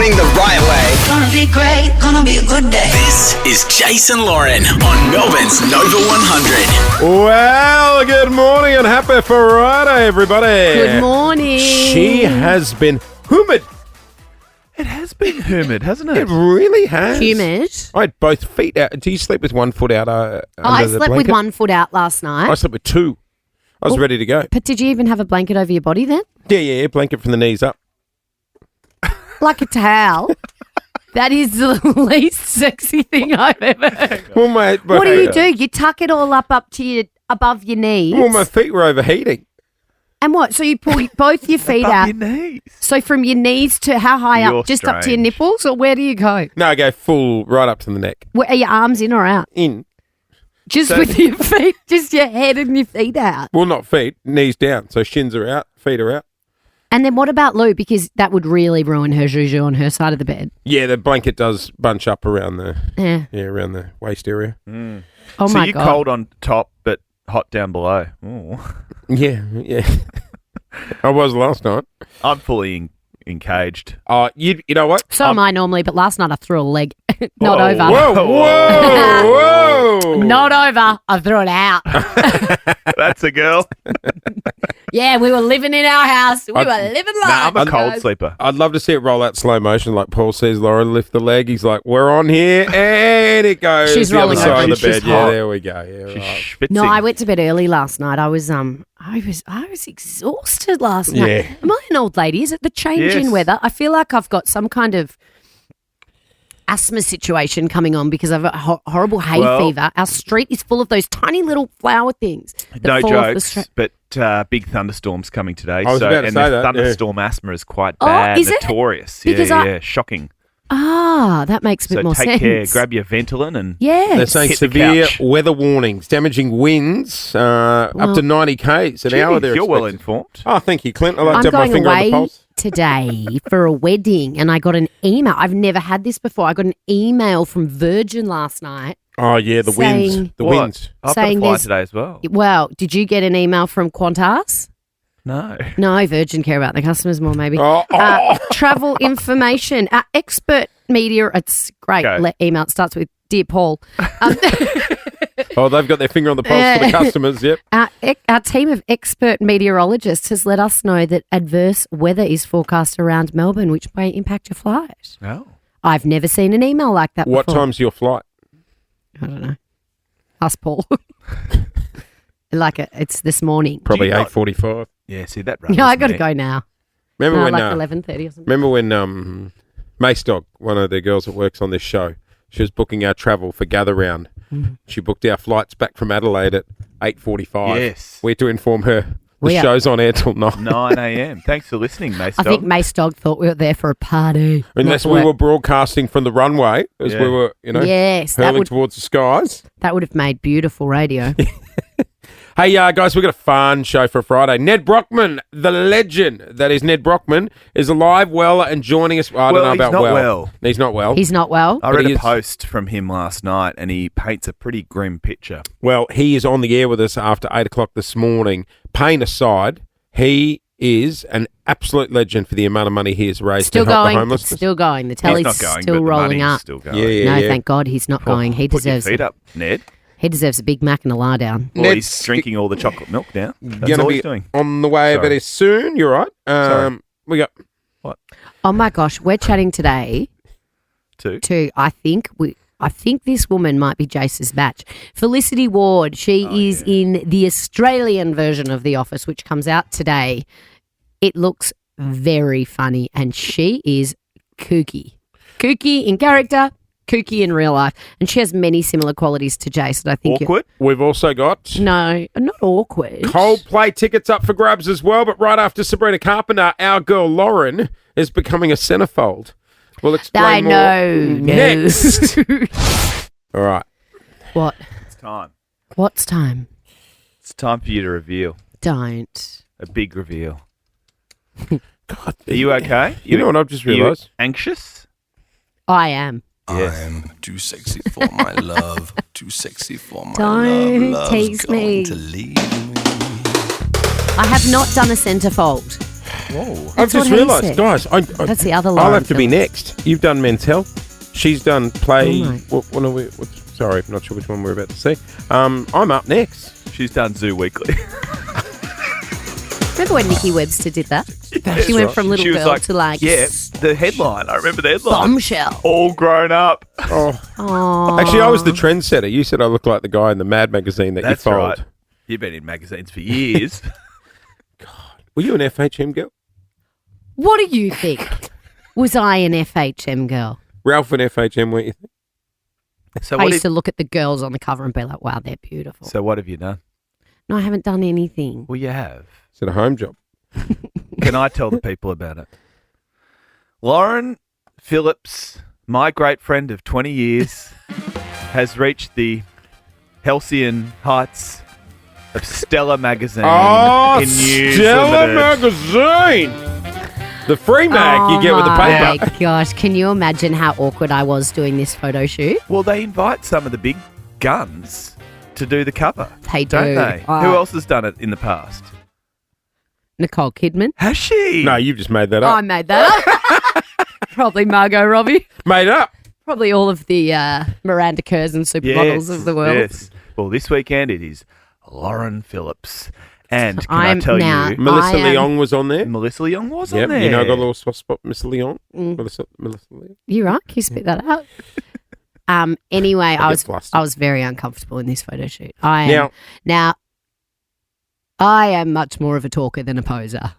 listening the right way. Gonna be great, gonna be a good day. This is Jase and Lauren on Melbourne's Nova 100. Well, good morning and happy Friday, everybody. Good morning. She has been humid. It has been humid, hasn't It it? really has. Humid. I had both feet out. Do you sleep with one foot out under I the slept with blanket? one foot out last I night. slept with two. I was ready to go. But did you even have a blanket over your body then? Yeah, blanket from the knees up. Like a towel? That is the least sexy thing I've ever heard. Well, my What do? You tuck it all up to your above your knees. Well, my feet were overheating. And what? So you pull both your feet Above out. your knees. So from your knees to how high You're up? Just up to your strange. nipples, or where do you go? No, I go full right up to the neck. Where, are your arms in or out? In. Just with your feet, just your head and your feet out. Well, not feet, knees down. So shins are out, feet are out. And then what about Lou? Because that would really ruin her juju on her side of the bed. Yeah, the blanket does bunch up around the around the waist area. Oh So my you're God. cold on top, but hot down below. Ooh. Yeah. I was last night. I'm fully encaged. You know what? So am I normally, but last night I threw a leg. Not Whoa. over. Whoa! Not over. I threw it out. That's a girl. Yeah, we were living in our house. We were living life. Nah, I'm a cold guys. sleeper. I'd love to see it roll out slow motion, like Paul sees Laura lift the leg. He's like, "We're on here," and it goes. She's the other rolling side over. of the She's bed. just Yeah, hot. there we go. Yeah, She's right. schwitzing. No, I went to bed early last night. I was exhausted last night. Yeah. Am I an old lady? Is it the change in Yes. weather? I feel like I've got some kind of asthma situation coming on because I've got horrible hay Well- fever. Our street is full of those tiny little flower things. that No fall off the jokes, street. but big thunderstorms coming today. I was about to and say the that, yeah. thunderstorm asthma is quite Oh, bad, is it? notorious. Because yeah, shocking. Ah, that makes a bit So more take sense. care, grab your Ventolin and Yes. They're saying Hit the severe couch. weather warnings, damaging winds, up to 90 k's an hour. They're you're well expected. informed. Oh, thank you, Clint. I like I'm to have my going finger on the away pulse. today for a wedding and I got an email. I've never had this before. I got an email from Virgin last night. Oh yeah, the winds. Saying- The What? winds. I've got Saying a flight there's- today as well. Well, did you get an email from Qantas? No. No, Virgin care about the customers more maybe. Oh, Travel information. Expert media. It's great. Go. Email. It starts with Dear Paul. oh, they've got their finger on the pulse for the customers. Yep. Our team of expert meteorologists has let us know that adverse weather is forecast around Melbourne, which may impact your flight. Oh. I've never seen an email like that What before. time's your flight? I don't know. Ask Paul. It's this morning. Probably you not- 8:45. Yeah, see that. Yeah, I got to go now. Remember when? Like 11:30 or something. Remember when Mace Dog, one of the girls that works on this show, she was booking our travel for Gather Round. She booked our flights back from Adelaide at 8:45. Yes. We had to inform her the We are- show's on air till 9. 9 a.m. Thanks for listening, Mace I think Dog. Mace Dog thought we were there for a party. Unless not we work. were broadcasting from the runway as Yeah. we were, Yes, that hurling would towards the skies. have made beautiful radio. Hey, guys, we've got a fun show for Friday. Ned Brockman, the legend that is Ned Brockman, is alive, well, and joining us. I don't know he's about not well. well. He's not well. He's not well. I But read he a is- post from him last night, and he paints a pretty grim picture. Well, he is on the air with us after 8 o'clock this morning. Pain aside, he is an absolute legend for the amount of money he has raised Still to help the going. homeless. Still going. The He's telly's not going, still but the rolling money's up. still going. Yeah. No, thank God he's not going. He Put your deserves feet up, Ned. He deserves a Big Mac and a lie down. Well, Ned's he's drinking all the chocolate milk now. That's Gonna all be he's doing. on the way Sorry. very soon. You're right. Sorry. We got Oh my gosh, we're chatting today Too. to I think this woman might be Jace's batch. Felicity Ward. She is in the Australian version of The Office, which comes out today. It looks very funny, and she is kooky. Kooky in character, kooky in real life, and she has many similar qualities to Jace. And I think Awkward. We've also got No, not awkward. Coldplay tickets up for grabs as well. But right after Sabrina Carpenter, our girl Lauren is becoming a centrefold. We'll explain I more know. next. All right. What? It's time. What's time? It's time for you to reveal. Don't. A big reveal. God, Are you okay? You know what I've just Are you realised? anxious? I am. Yes. I'm too sexy for my love, too sexy for my Don't love. Love's tease going me. to leave me. I have not done a centrefold. Whoa. I've That's just what he realised, said. guys. That's the other I'll Lauren have to be Phillips. next. You've done men's health. She's done play. Oh, my. What are we? Sorry, I'm not sure which one we're about to see. I'm up next. She's done Zoo Weekly. Remember when Nikki Webster did that? She went from little She was girl like, to like yeah, the headline. I remember the headline. bombshell. All grown up. Oh, Oh, actually, I was the trendsetter. You said I look like the guy in the Mad magazine that That's you fold. right. You've been in magazines for years. Were you an FHM girl? what do you think? Was I an FHM girl? Ralph and FHM, weren't you? So I what, used to look at the girls on the cover and be like, wow, they're beautiful. so what have you done? No, I haven't done anything. Well, you have. Is it a home job? Can I tell the people about it? Lauren Phillips, my great friend of 20 years, has reached the halcyon heights of Stella magazine in News Stella Limited. magazine! The free mag you get with the my paper. gosh, can you imagine how awkward I was doing this photo shoot? Well, they invite some of the big guns to do the cover. They Don't do. they? Who else has done it in the past? Nicole Kidman. Has she? No, you've just made that I up. made that up. Probably Margot Robbie. Made up. Probably all of the Miranda Kerrs and supermodels of the world. Yes. Well, this weekend it is Lauren Phillips. And can I I'm tell now- you, Melissa I am- Leong was on there. Melissa Leong was on Yep, there. you know, I got a little soft spot, Miss Leong. Mm. Melissa Leong. You're right. Can you spit that out? Anyway, I get was flustered. very uncomfortable in this photo shoot. Now I am much more of a talker than a poser,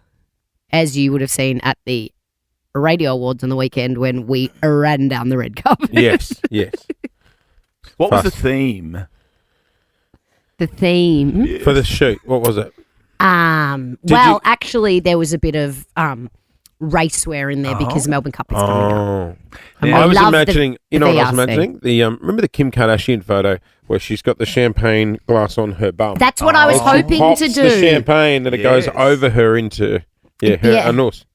as you would have seen at the radio awards on the weekend when we ran down the red carpet. Yes, yes. What was the Fast. theme? The theme. For the shoot, what was it? Well, actually, there was a bit of racewear in there because Melbourne Cup is coming up. Oh. And I we was love imagining, the you know what I was VRC. imagining? The remember the Kim Kardashian photo where she's got the champagne glass on her bum? That's what I was hoping Pops to the do. champagne and it goes Yes. over her into her Yeah. anus.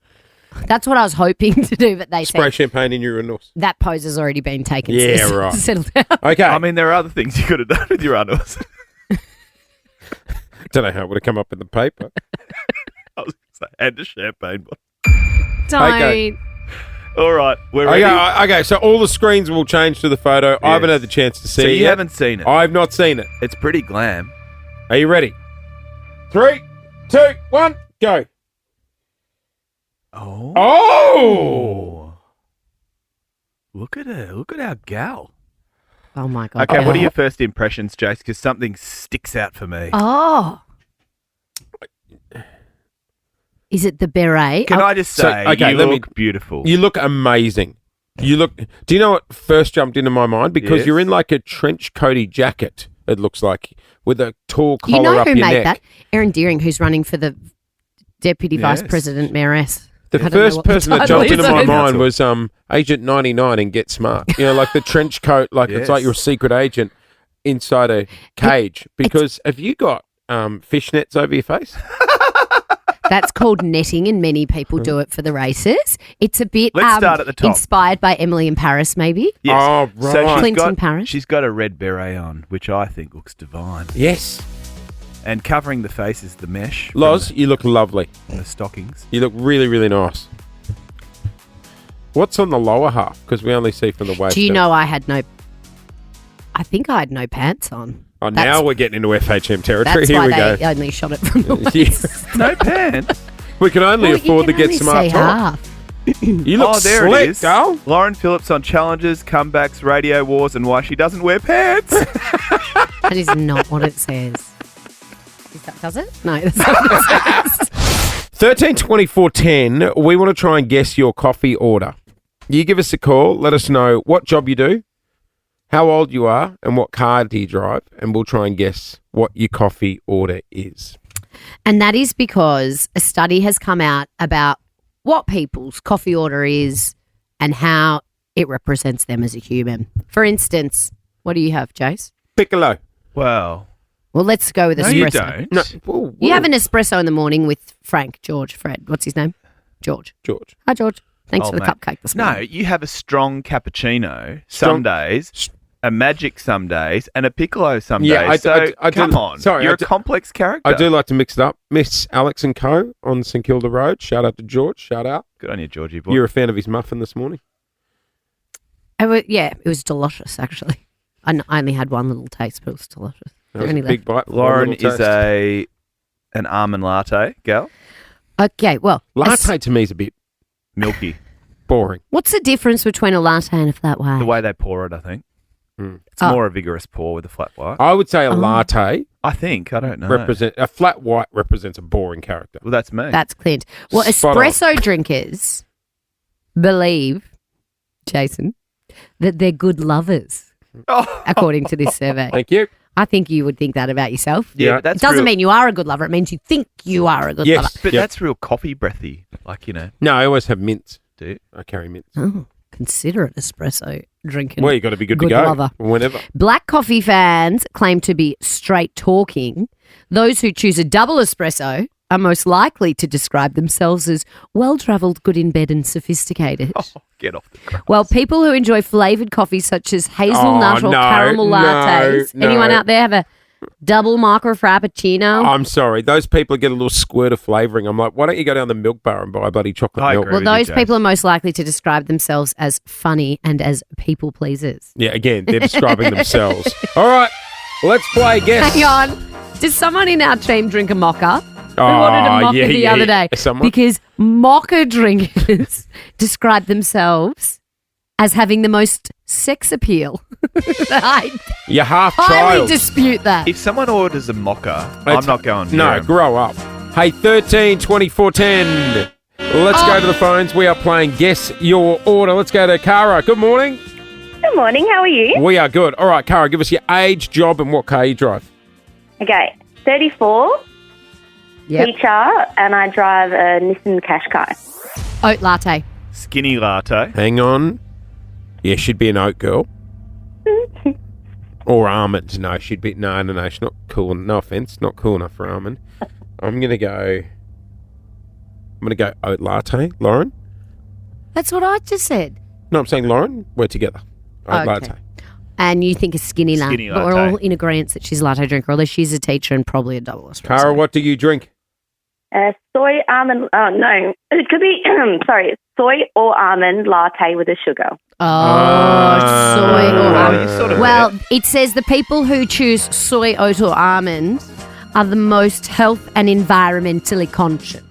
That's what I was hoping to do, but they Spray said champagne in your anus. that pose has already been taken. Yeah, so right. Settle down. Okay. I mean, there are other things you could have done with your anus. don't know how it would have come up in the paper. I was going to say, and a champagne bottle. Don't. Okay. All right, we're ready. Okay, so all the screens will change to the photo. I haven't had the chance to see So it you yet. haven't seen it. I've not seen it. It's pretty glam. Are you ready? 3, 2, 1, go. Oh. Oh! Look at her. Look at our gal. Oh my god. Okay, what are your first impressions, Jace? Because something sticks out for me. Oh. Is it the beret? Can Oh, I just So, say, okay, you let me- look beautiful. You look amazing. You look. Do you know what first jumped into my mind? Because Yes. you're in like a trench coaty jacket. It looks like with a tall collar You know up who your made neck. that? Erin Deering, who's running for the Deputy Vice Yes. President Mayoress. The I don't know first what the person that title jumped is. into my Council. mind was Agent 99 in Get Smart. You know, like the trench coat, like it's like Yes. you're a secret agent inside a cage. Because have you got fishnets over your face? That's called netting, and many people do it for the races. It's a bit Let's start at the top. inspired by Emily in Paris, maybe. Yes. Oh, right. So she's Clint in got, Paris. she's got a red beret on, which I think looks divine. Yes. And covering the face is the mesh. from Loz, you look lovely. the stockings. You look really, really nice. What's on the lower half? Because we only see from the waist. Do you down. know I think I had no pants on. Oh, That's- now we're getting into FHM territory. That's Here why we go. they only shot it from the Yeah. waist. No pants. We can only Well, afford you to can get only smart see top. half. You look Oh, there slick, it is. girl. Lauren Phillips on challenges, comebacks, radio wars, and why she doesn't wear pants. That is not what it says. Does it? No, that's not what it says. 13 24 10. We want to try and guess your coffee order. You give us a call. Let us know what job you do, how old you are, and what car do you drive, and we'll try and guess what your coffee order is. And that is because a study has come out about what people's coffee order is and how it represents them as a human. For instance, what do you have, Jase? Piccolo. Well, Well, let's go with no, espresso. you don't. No, whoa, You whoa. have an espresso in the morning with Frank, George, Fred. What's his name? George. George. Hi, George. Thanks Old for the mate. cupcake this No, morning. you have a strong cappuccino Strong- some days a magic some days and a piccolo some Yeah, days. Come on. Sorry, You're I a do- complex character. I do like to mix it up. Miss Alex and Co. on St Kilda Road. Shout out to George. Shout out. Good on you, Georgie boy. You're a fan of his muffin this morning? Yeah, it was delicious, actually. I only had one little taste, but it was delicious. That was Only a big bite. Lauren one little is taste. an almond latte gal. Okay, well, Latte to me is a bit Milky. boring. what's the difference between a latte and a flat white? The way they pour it, I think. Mm. It's more a vigorous pour with a flat white. I would say a latte I think. I don't know. a flat white represents a boring character. Well, that's me. That's Clint. Well, Spot on. espresso drinkers believe, Jason, that they're good lovers, according to this survey. Thank you. I think you would think that about yourself. yeah, but that's It doesn't real, mean you are a good lover. It means you think you are a good Yes. lover. But Yep. that's real coffee breathy. Like, No, I always have mints. do you? I carry mints. Oh, considerate espresso drinking. Well, you got to be good to Good go lover. whenever. Black coffee fans claim to be straight talking. Those who choose a double espresso are most likely to describe themselves as well-travelled, good in bed and sophisticated. Oh, get off the ground. Well, people who enjoy flavoured coffee such as hazelnut Oh, or no, caramel lattes. no. Anyone out there have a double mocha frappuccino? I'm sorry. Those people get a little squirt of flavouring. I'm like, why don't you go down the milk bar and buy bloody chocolate I milk? agree. Well, with you, those Jase. people are most likely to describe themselves as funny and as people pleasers. Yeah, again, they're describing themselves. All right, let's play guess. Hang on. Does someone in our team drink a mocha? Who Oh, ordered a mocha yeah, the yeah, other yeah. day? Someone? Because mocha drinkers describe themselves as having the most sex appeal. I You're half highly child. dispute that. If someone orders a mocha, I'm not going near No, 'em. grow up. Hey, 13 24 10. Let's go to the phones. We are playing Guess Your Order. Let's go to Cara. Good morning. Good morning, how are you? We are good. All right, Cara, give us your age, job, and what car you drive. Okay, 34, Yep. teacher, and I drive a Nissan Qashqai. Oat latte. Skinny latte. Hang on. Yeah, she'd be an oat girl. Or almond. No, she'd be... No, she's not cool. No offence. Not cool enough for almond. I'm going to go oat latte. Lauren? That's what I just said. No, I'm saying Lauren. We're together. Oat Okay. latte. And you think a skinny latte. Skinny But we're latte. all in agreement that she's a latte drinker, although she's a teacher and probably a double espresso. Cara, what do you drink? Soy almond, no, it could be, soy or almond latte with a sugar. Soy or Well, almond. you sort of Well, bet. it says the people who choose soy, oat, or almond are the most health and environmentally conscious.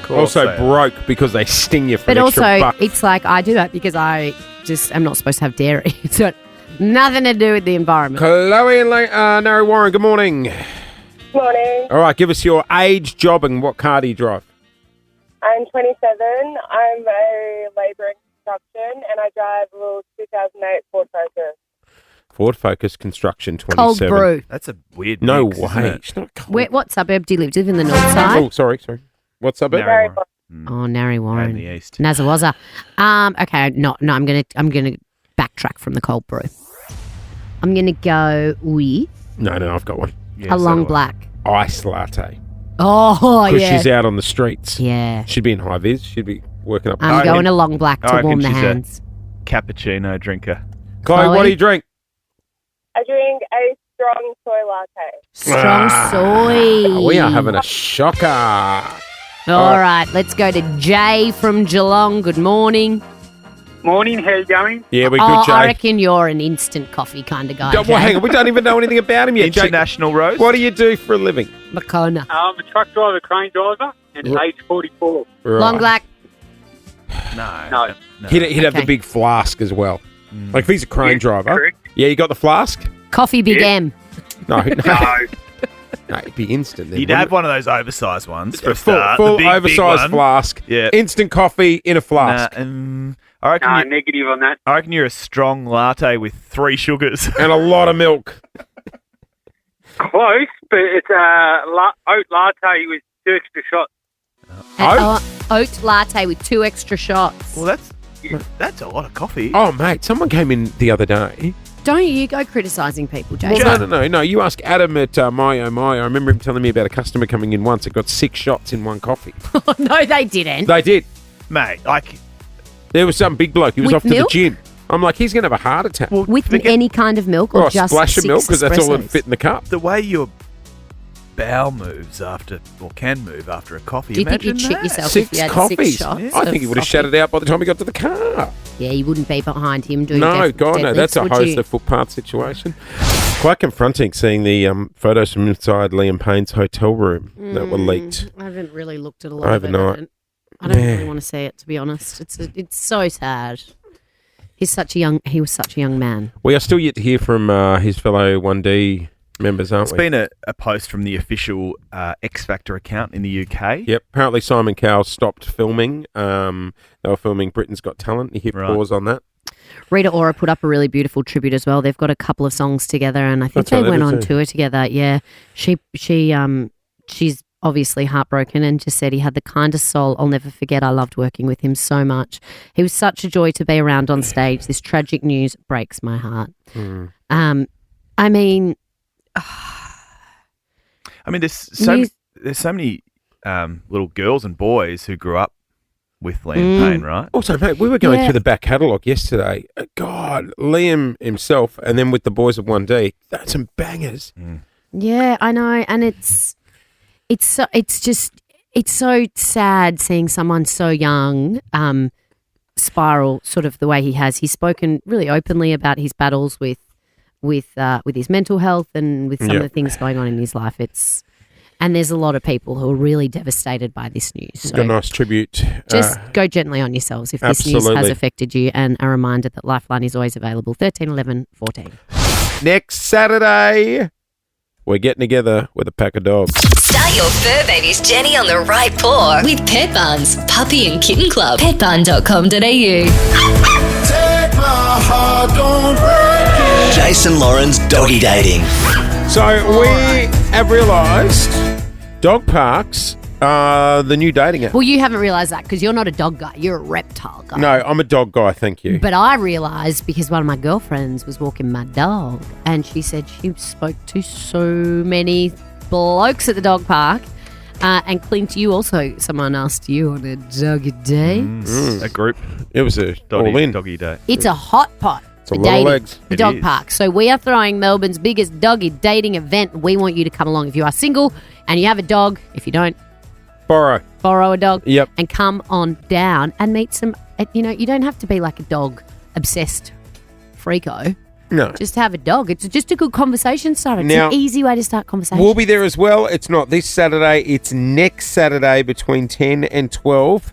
Also they are. broke because they sting you for But an extra also, buck. it's like I do that because I just am not supposed to have dairy. It's got nothing to do with the environment. Chloe and Nary Warren, good morning. Morning. All right, give us your age, job, and what car do you drive? I'm 27. I'm a labour in construction, and I drive a little 2008 Ford Focus. Ford Focus Construction Cold 27. brew. That's a weird No mix, isn't way. it? It's not cold. What suburb do you live? Do you live in the north side? Oh, sorry. What's up, Narry Ed? Warren. Oh, Narry Warren. In the east. Nazawaza. Okay, no, I'm gonna backtrack from the cold brew. I'm gonna go with No, I've got one. Yeah, a so long do I. black. Ice latte. Oh Because yeah, she's out on the streets. yeah. She'd be in high vis. She'd be working up. I'm I going reckon- a long black I to reckon warm the she's a- hands. Cappuccino drinker. Chloe, what Chloe? do you drink? I drink a strong soy latte. Strong Ah, soy. We are having a shocker. All right, let's go to Jay from Geelong. Good morning. Morning, how you going? Yeah, we're Oh, good, Jay. I reckon you're an instant coffee kind of guy. Well, Jay. hang on. We don't even know anything about him yet, Jay. International roast. What do you do for a living? Makona. I'm a truck driver, crane driver, and age 44. Right. Long black. No. He'd have the Okay. big flask as well. Like if he's a crane Yeah, driver. correct. Yeah, you got the flask? Coffee Big Yeah. M. No, No, it'd be instant. Then, You'd wouldn't have it? one of those oversized ones for a full, start. full the big, oversized big one. flask. Yeah. Instant coffee in a Nah, flask. I reckon. no, You, negative on that. I reckon you're a strong latte with 3 sugars. And a lot of milk. Close, but it's oat latte with 2 extra shots. And, oat latte with 2 extra shots. well, that's a lot of coffee. Oh, mate, someone came in the other day. Don't you go criticising people, Jason. Well, no. You ask Adam at My Oh My. I remember him telling me about a customer coming in once that got 6 shots in one coffee. No, they didn't. They did. Mate, like There was some big bloke. He was With off to milk? the gym. I'm like, he's going to have a heart attack. Well, With forget any kind of milk or or a just splash of 6 milk because that's all that espressos? fit in the cup. the way your bowel moves after, or can move after a coffee. Do you think Imagine you'd shit that. yourself if 6 you had coffees. 6 shots? I of think he would have coffee? shut it out by the time he got to the car. Yeah, you wouldn't be behind him doing No, God, no. deadlifts, That's a would host you? of footpath situation. Quite confronting seeing the photos from inside Liam Payne's hotel room that were leaked. I haven't really looked at a lot of it. Overnight. I don't Yeah. really want to see it, to be honest. It's so sad. He was such a young man. We are still yet to hear from his fellow 1D members, aren't It's we? been a post from the official X Factor account in the UK. Yep. Apparently Simon Cowell stopped filming. They were filming Britain's Got Talent. He hit Right. pause on that. Rita Ora put up a really beautiful tribute as well. They've got a couple of songs together, and I think That's right, they they went did on too. tour together. Yeah, she's obviously heartbroken and just said he had the kindest soul. I'll never forget. I loved working with him so much. He was such a joy to be around on stage. This tragic news breaks my heart. I mean, there's so many little girls and boys who grew up with Liam Payne, right? Also, mate, we were going Yeah. through the back catalogue yesterday. God, Liam himself, and then with the boys of 1D, that's some bangers. yeah, I know, and it's so sad seeing someone so young spiral sort of the way he has. He's spoken really openly about his battles with his mental health and with some of the things going on in his life. And there's a lot of people who are really devastated by this news. So Got a nice tribute. just go gently on yourselves if this news has absolutely. affected you. And a reminder that Lifeline is always available 13 11 14. Next Saturday, we're getting together with a pack of dogs. Start your fur baby's journey on the right paw with Pet Buns, Puppy and Kitten Club. Petbun.com.au. Jase and Lauren's doggy dating. So we have realised dog parks are the new dating app. Well, you haven't realised that because you're not a dog guy. You're a reptile guy. No, I'm a dog guy, thank you. But I realised because one of my girlfriends was walking my dog and she said she spoke to so many blokes at the dog park. And Clint, you also, someone asked you on a doggy date. A group It was a doggy, all in. doggy day. It's a hot pot It's a for lot of dating. legs. The It dog is. park. So we are throwing Melbourne's biggest doggy dating event. We want you to come along. If you are single and you have a dog, if you don't, Borrow. borrow a dog. Yep. And come on down and meet some, you don't have to be like a dog obsessed freako. No. Just have a dog. It's just a good conversation starter. It's Now- an easy way to start conversation. We'll be there as well. It's not this Saturday. It's next Saturday between 10 and 12.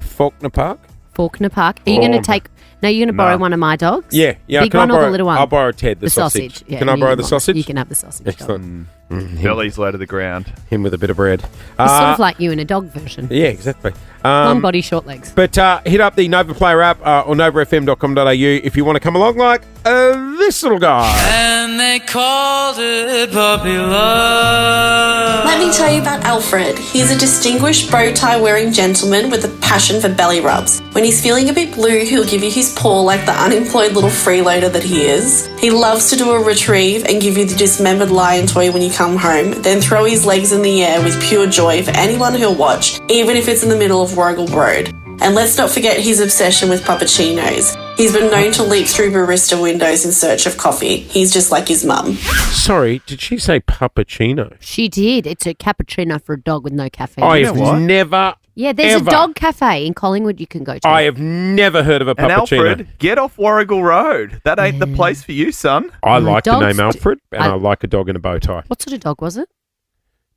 Faulkner Park. Faulkner Park. Are you going to take... No, you're going to borrow No. one of my dogs? Yeah. Big Can one I or borrow, the little one? I'll borrow Ted, the sausage. Yeah, Can I you borrow the want- sausage? You can have the sausage. Excellent. Belly's low to the ground. Him with a bit of bread. It's sort of like you in a dog version. Yeah, exactly. Long body, short legs. But hit up the Nova Player app or novafm.com.au if you want to come along like this little guy. And they called it puppy love. Let me tell you about Alfred. He's a distinguished bow tie wearing gentleman with a passion for belly rubs. When he's feeling a bit blue, he'll give you his paw like the unemployed little freeloader that he is. He loves to do a retrieve and give you the dismembered lion toy when you come home, then throw his legs in the air with pure joy for anyone who'll watch, even if it's in the middle of Warrigal Road. And let's not forget his obsession with puppuccinos. He's been known to leap through barista windows in search of coffee. He's just like his mum. Sorry, did she say puppuccino? She did. It's a cappuccino for a dog with no caffeine. I have never. Yeah, there's ever- a dog cafe in Collingwood you can go to. I have never heard of a And puppuccino. Alfred, get off Warrigal Road. That ain't the place for you, son. I like the dogs name Alfred, and I- I like a dog in a bow tie. What sort of dog was it?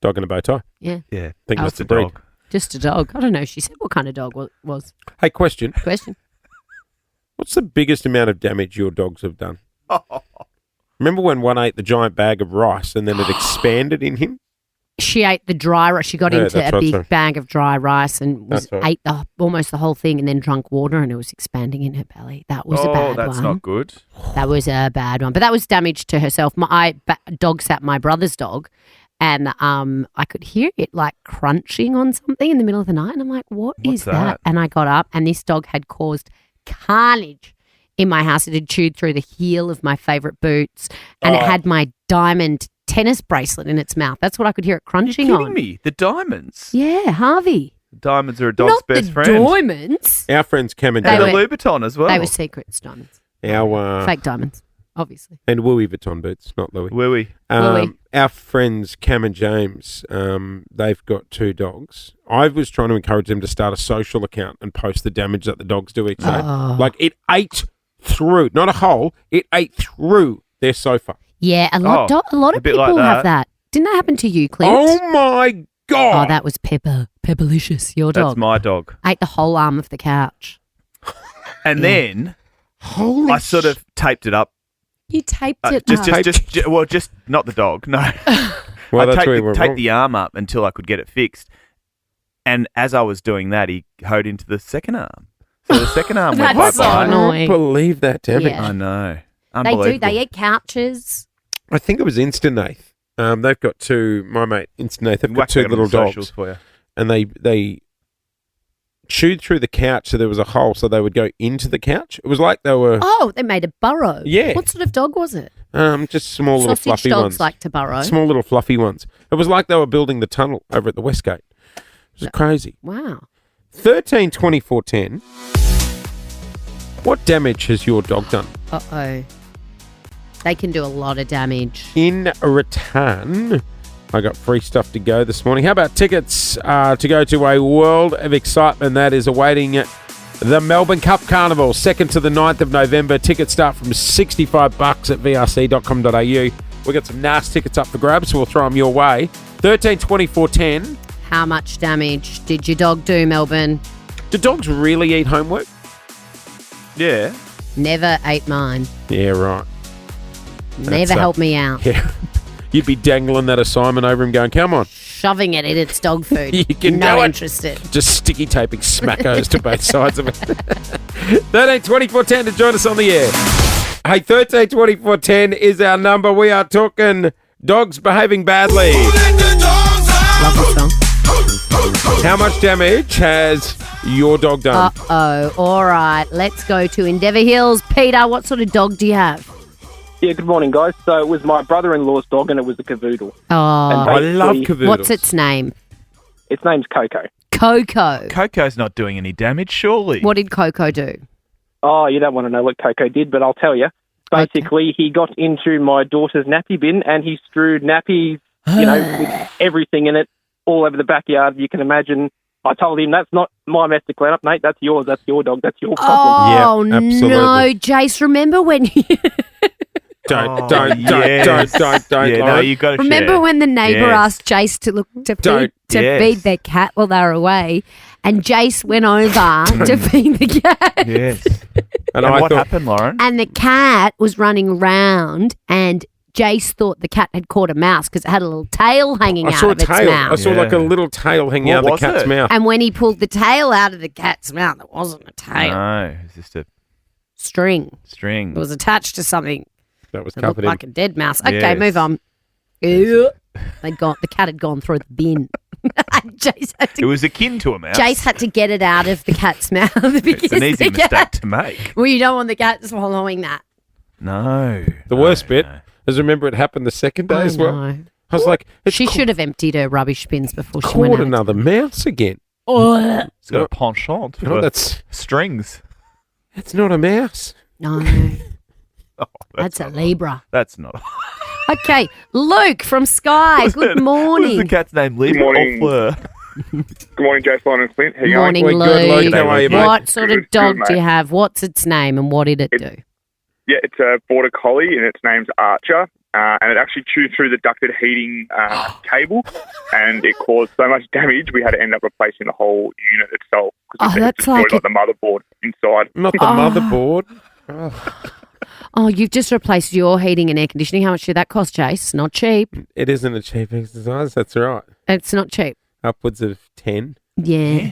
Dog in a bow tie. Yeah, Yeah, Think that's just the a breed. dog. just a dog. I don't know. She said what kind of dog was. Hey, question. Question. What's the biggest amount of damage your dogs have done? Remember when one ate the giant bag of rice and then it expanded in him? She ate the dry rice. She got Yeah, into that's a right, big sorry. bag of dry rice and That's right. ate almost the whole thing and then drank water and it was expanding in her belly. That was a Oh, bad that's one. not good. That was a bad one. But that was damage to herself. I dog sat my brother's dog and I could hear it like crunching on something in the middle of the night. And I'm like, what What's is that? that? And I got up and this dog had caused carnage in my house. It had chewed through the heel of my favourite boots and it had my diamond tennis bracelet in its mouth. That's what I could hear it crunching You're on. kidding me? The diamonds? Yeah, Harvey. Diamonds are a dog's Not best the friend. diamonds. Our friends Cam and They And James. the Louboutin as well. They were secrets diamonds. Our Fake diamonds, obviously. and Louis Vuitton boots, not Louis. Louis. Louis. Our friends Cam and James, they've got 2 dogs. I was trying to encourage them to start a social account and post the damage that the dogs do each day. Oh. Like it ate through, not a hole, it ate through their sofa. Yeah, a lot Oh, of a bit people like have that. that. Didn't that happen to you, Clint? Oh my God. Oh, that was Pepperlicious, your dog. That's my dog. Ate the whole arm of the couch. And then Holy I sort of taped it up. You taped it Just just not the dog. No. Well, I that's where you were taped wrong. the arm up until I could get it fixed. And as I was doing that, he hoed into the second arm. So the second arm went That's so bye-bye. annoying. I can't believe that damage. Yeah. I know. They Unbelievable. do. They eat couches. I think it was Instanath. They've got 2, my mate Instanath, they've got Whack 2 that on little the socials dogs. for you. And they chewed through the couch so there was a hole so they would go into the couch. It was like they were Oh, they made a burrow. Yeah. What sort of dog was it? just small little Sausage fluffy dogs ones. like to burrow. Small little fluffy ones. It was like they were building the tunnel over at the Westgate. It was crazy. Wow. 13, 24, 10. What damage has your dog done? Uh-oh. They can do a lot of damage. In return, I got free stuff to go this morning. How about tickets to go to a world of excitement that is awaiting the Melbourne Cup Carnival, 2nd to the 9th of November. Tickets start from $65 at vrc.com.au. We've got some NAS tickets up for grabs, so we'll throw them your way. 13, 24, 10. How much damage did your dog do, Melbourne? Do dogs really eat homework? Yeah. Never ate mine. Yeah, right. Never helped me out. Yeah. You'd be dangling that assignment over him going, come on. Shoving it in its dog food. You can no do it. interested. Just sticky taping smackos to both sides of it. 13 24 10 to join us on the air. Hey, 13 24 10 is our number. We are talking dogs behaving badly. Love the song. How much damage has your dog done? Uh-oh. All right. Let's go to Endeavour Hills. Peter, what sort of dog do you have? Yeah, good morning, guys. So it was my brother-in-law's dog, and it was a cavoodle. Oh, I love cavoodles. what's its name? Its name's Coco. Coco. Coco's not doing any damage, surely. What did Coco do? Oh, you don't want to know what Coco did, but I'll tell you. Basically, he got into my daughter's nappy bin, and he strewed nappies, with everything in it, all over the backyard. You can imagine. I told him, that's not my mess to clean up, mate. That's yours. That's your dog. That's your problem. Oh, absolutely. no. Jace, remember when you... Don't, yes. don't. Yeah, no, Lauren. you got to Remember share. when the neighbour Yes. asked Jace to Yes. feed their cat while they were away, and Jace went over to feed the cat, Yes. And And I what thought, happened, Lauren? and the cat was running around, and Jace thought the cat had caught a mouse because it had a little tail hanging I out saw a of its tail. mouth. I saw like a Yeah. little tail hanging What out of the was cat's it? mouth. And when he pulled the tail out of the cat's mouth, it wasn't a tail. No, it's just a String. string. It was attached to something. That was It looked covered in. like a dead mouse. Okay, Yes. move on. Ew. The cat had gone through the bin. Jace had It to, was akin to a mouse. Jace had to get it out of the cat's mouth. It's an easy mistake to make. Well, you don't want the cat swallowing that. No. The worst No, bit no. is remember it happened the second day I as well. know. I was like, it's She should have emptied her rubbish bins before she caught went out. another mouse again. Oh, It's got a penchant for No, that's strings. not a mouse. no. Oh, That's a Libra. That's not. Okay, Luke from Sky. Good What morning. is the cat's name? Libra morning. or Fleur? Good morning, Jase and Clint. How you Morning, We're good, Luke. How are you, mate? What sort of Good, dog good, do you mate. have? What's its name and what did it do? going? Yeah, it's a border collie, and its name's Archer. And it actually chewed through the ducted heating cable, and it caused so much damage we had to end up replacing the whole unit itself because Oh, it that's destroyed like the motherboard inside. Not the motherboard. Oh, Oh, you've just replaced your heating and air conditioning. How much did that cost, Chase? Not cheap. it isn't a cheap exercise. That's right. It's not cheap. Upwards of 10. Yeah.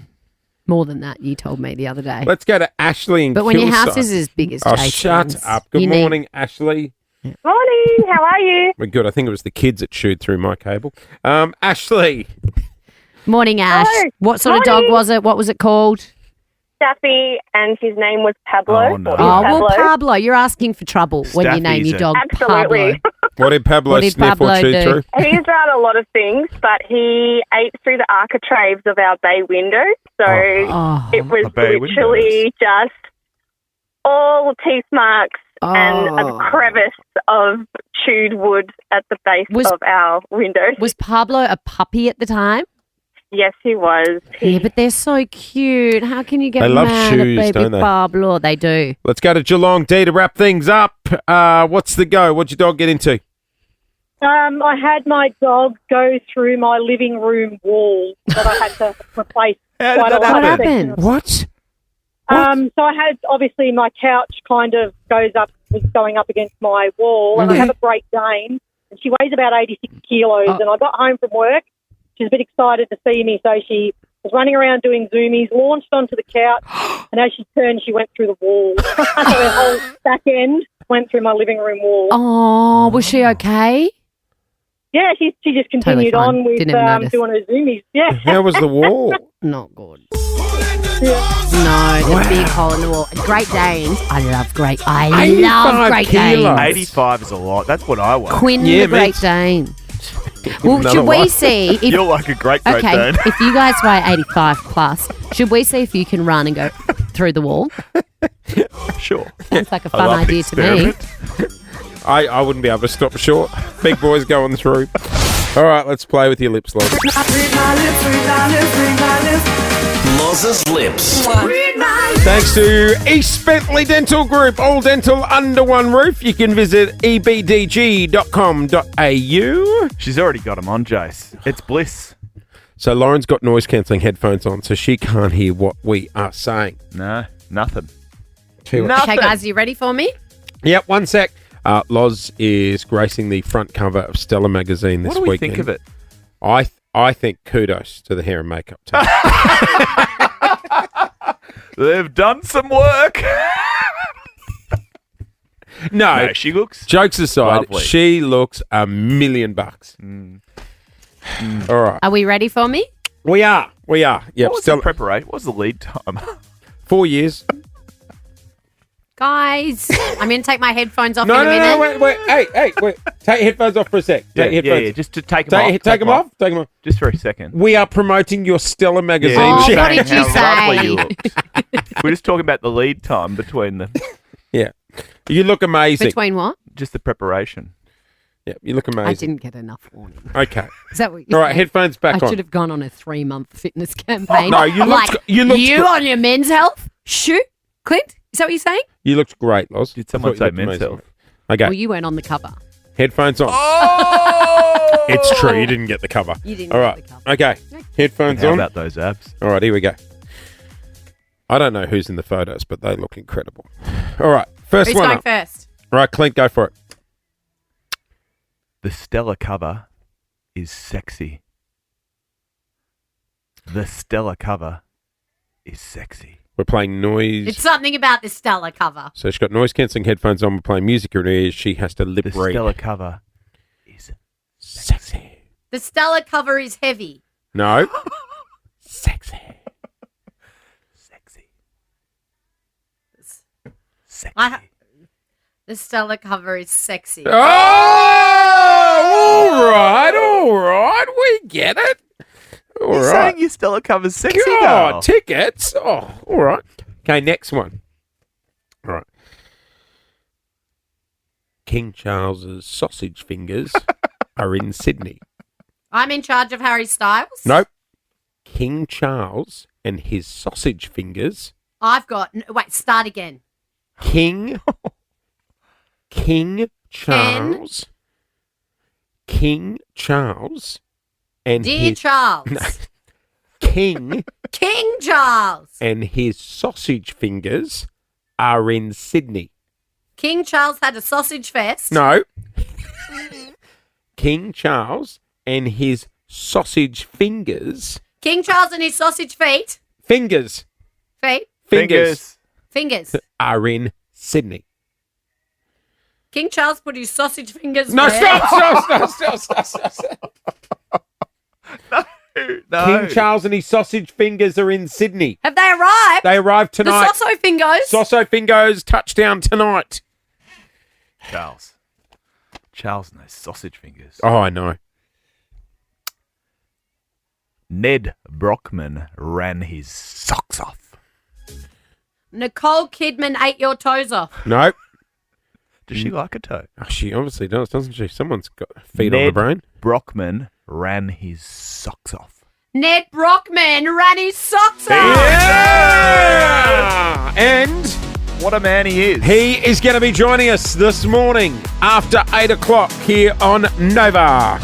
More than that, you told me the other day. Let's go to Ashley in But when your house Kilsyth. is as big as Oh, Jason's, shut up. Good you need- morning, Ashley. Morning, how are you? We're good. I think it was the kids that chewed through my cable. Ashley. Morning, Ash. Hello. What sort of dog Morning. was it? What was it called? Staffy, and his name was Pablo. Oh, no. Or is Oh, well, Pablo. Pablo, you're asking for trouble when you name Staffy's your dog Absolutely. Pablo. What did Pablo What did sniff Pablo or chew do? through? He's done a lot of things, but he ate through the architraves of our bay window. So Oh. it was Bay literally just all teeth marks and a crevice of chewed wood at the base of our window. Was Pablo a puppy at the time? Yes, he was. Yeah, but they're so cute. How can you get They love mad shoes, at baby don't they? Pablo? They do. Let's go to Geelong D to wrap things up. What's the go? What'd your dog get into? I had my dog go through my living room wall that I had to replace. How did that What happen? happened? What? So I had, obviously, my couch kind of was going up against my wall, and I have a Great Dane, and she weighs about 86 kilos, and I got home from work. She was a bit excited to see me, so she was running around doing zoomies, launched onto the couch, and as she turned, she went through the wall. So her whole back end went through my living room wall. Oh, was she okay? Yeah, she just continued fine. on with Didn't even notice. doing her zoomies. Yeah. How was the wall? Not good. No, the big hole in the wall. Great Danes. I love Great. I love 85 Great kilos. Danes. 85 is a lot. That's what I want. Quinn Yeah, the Great mate. Dane. Well, Another should we one. see if You're like a great okay, Dane. if you guys weigh 85 plus, should we see if you can run and go through the wall? Sure. Sounds like a I fun love an idea to me. experiment. I wouldn't be able to stop short. Big boys going through. All right, let's play with your lips, Loz. Loz's lips. Thanks to East Bentley Dental Group, all dental under one roof. You can visit ebdg.com.au. She's already got them on, Jace. It's bliss. So Lauren's got noise-cancelling headphones on, so she can't hear what we are saying. No, nothing. Tell you what. Nothing. Okay, guys, you ready for me? Yep, one sec. Loz is gracing the front cover of Stella magazine this What do we weekend. think of it? I think kudos to the hair and makeup team. They've done some work. No, she looks jokes aside, lovely. she looks $1 million. All right. Are we ready for me? We are. Yep. What was the preparation? What was the lead time? 4 years. Guys, I'm going to take my headphones off No, in a minute. wait. Hey, wait. Take your headphones off for a sec. Take your headphones. Just to take them off. Take them off. Take them off. Just for a second. We are promoting your Stella magazine. Oh, Shit. what did you How lovely say? you looked. We're just talking about the lead time between the Yeah. You look amazing. Between what? just the preparation. Yeah, you look amazing. I didn't get enough warning. Okay. Is that what you All right, said? headphones back I on. should have gone on a 3-month fitness campaign. No, you looked- like, you looked you gr- on your men's health? Shoot, Clint? Is that what you're saying? You looked great, Loz. Did someone I thought say you looked men's amazing. health? Okay. Well, you weren't on the cover. Headphones on. Oh! It's true. You didn't get the cover. You didn't All get right. the cover. Okay. Headphones How on. about those abs? All right, here we go. I don't know who's in the photos, but they look incredible. All right. First Who's one going up. first? All right, Clint, go for it. The Stella cover is sexy. The Stella cover is sexy. We're playing noise. It's something about the Stella cover. So she's got noise-cancelling headphones on. We're playing music in her ears. She has to lip The read. Stella cover is Sexy. The Stella cover is heavy. No. Sexy. sexy. Sexy. The Stella cover is sexy. Oh, all right. We get it. All You're right. saying your Stella cover's sexy God, now? tickets. Oh, all right. Okay, next one. All right. King Charles's sausage fingers are in Sydney. I'm in charge of Harry Styles. Nope. King Charles and his sausage fingers. I've got. Wait, start again. King Charles. King Charles and Dear his Charles. No. King Charles. and his sausage fingers are in Sydney. King Charles had a sausage fest. No. King Charles and his sausage fingers. King Charles and his sausage feet. Fingers. Feet. Fingers. Fingers. Are in Sydney. King Charles put his sausage fingers No, where? stop. No. King Charles and his sausage fingers are in Sydney. Have they arrived? They arrived tonight. The Soso Fingos. Soso Fingos touchdown tonight. Charles and those sausage fingers. Oh, I know. Ned Brockman ran his socks off. Nicole Kidman ate your toes off. Nope. Does she like a toe? Oh, she obviously does, doesn't she? Someone's got feet on Ned the brain. Brockman ran his socks off. Ned Brockman ran his socks off. Yeah! And what a man he is. He is going to be joining us this morning after 8 o'clock here on Nova.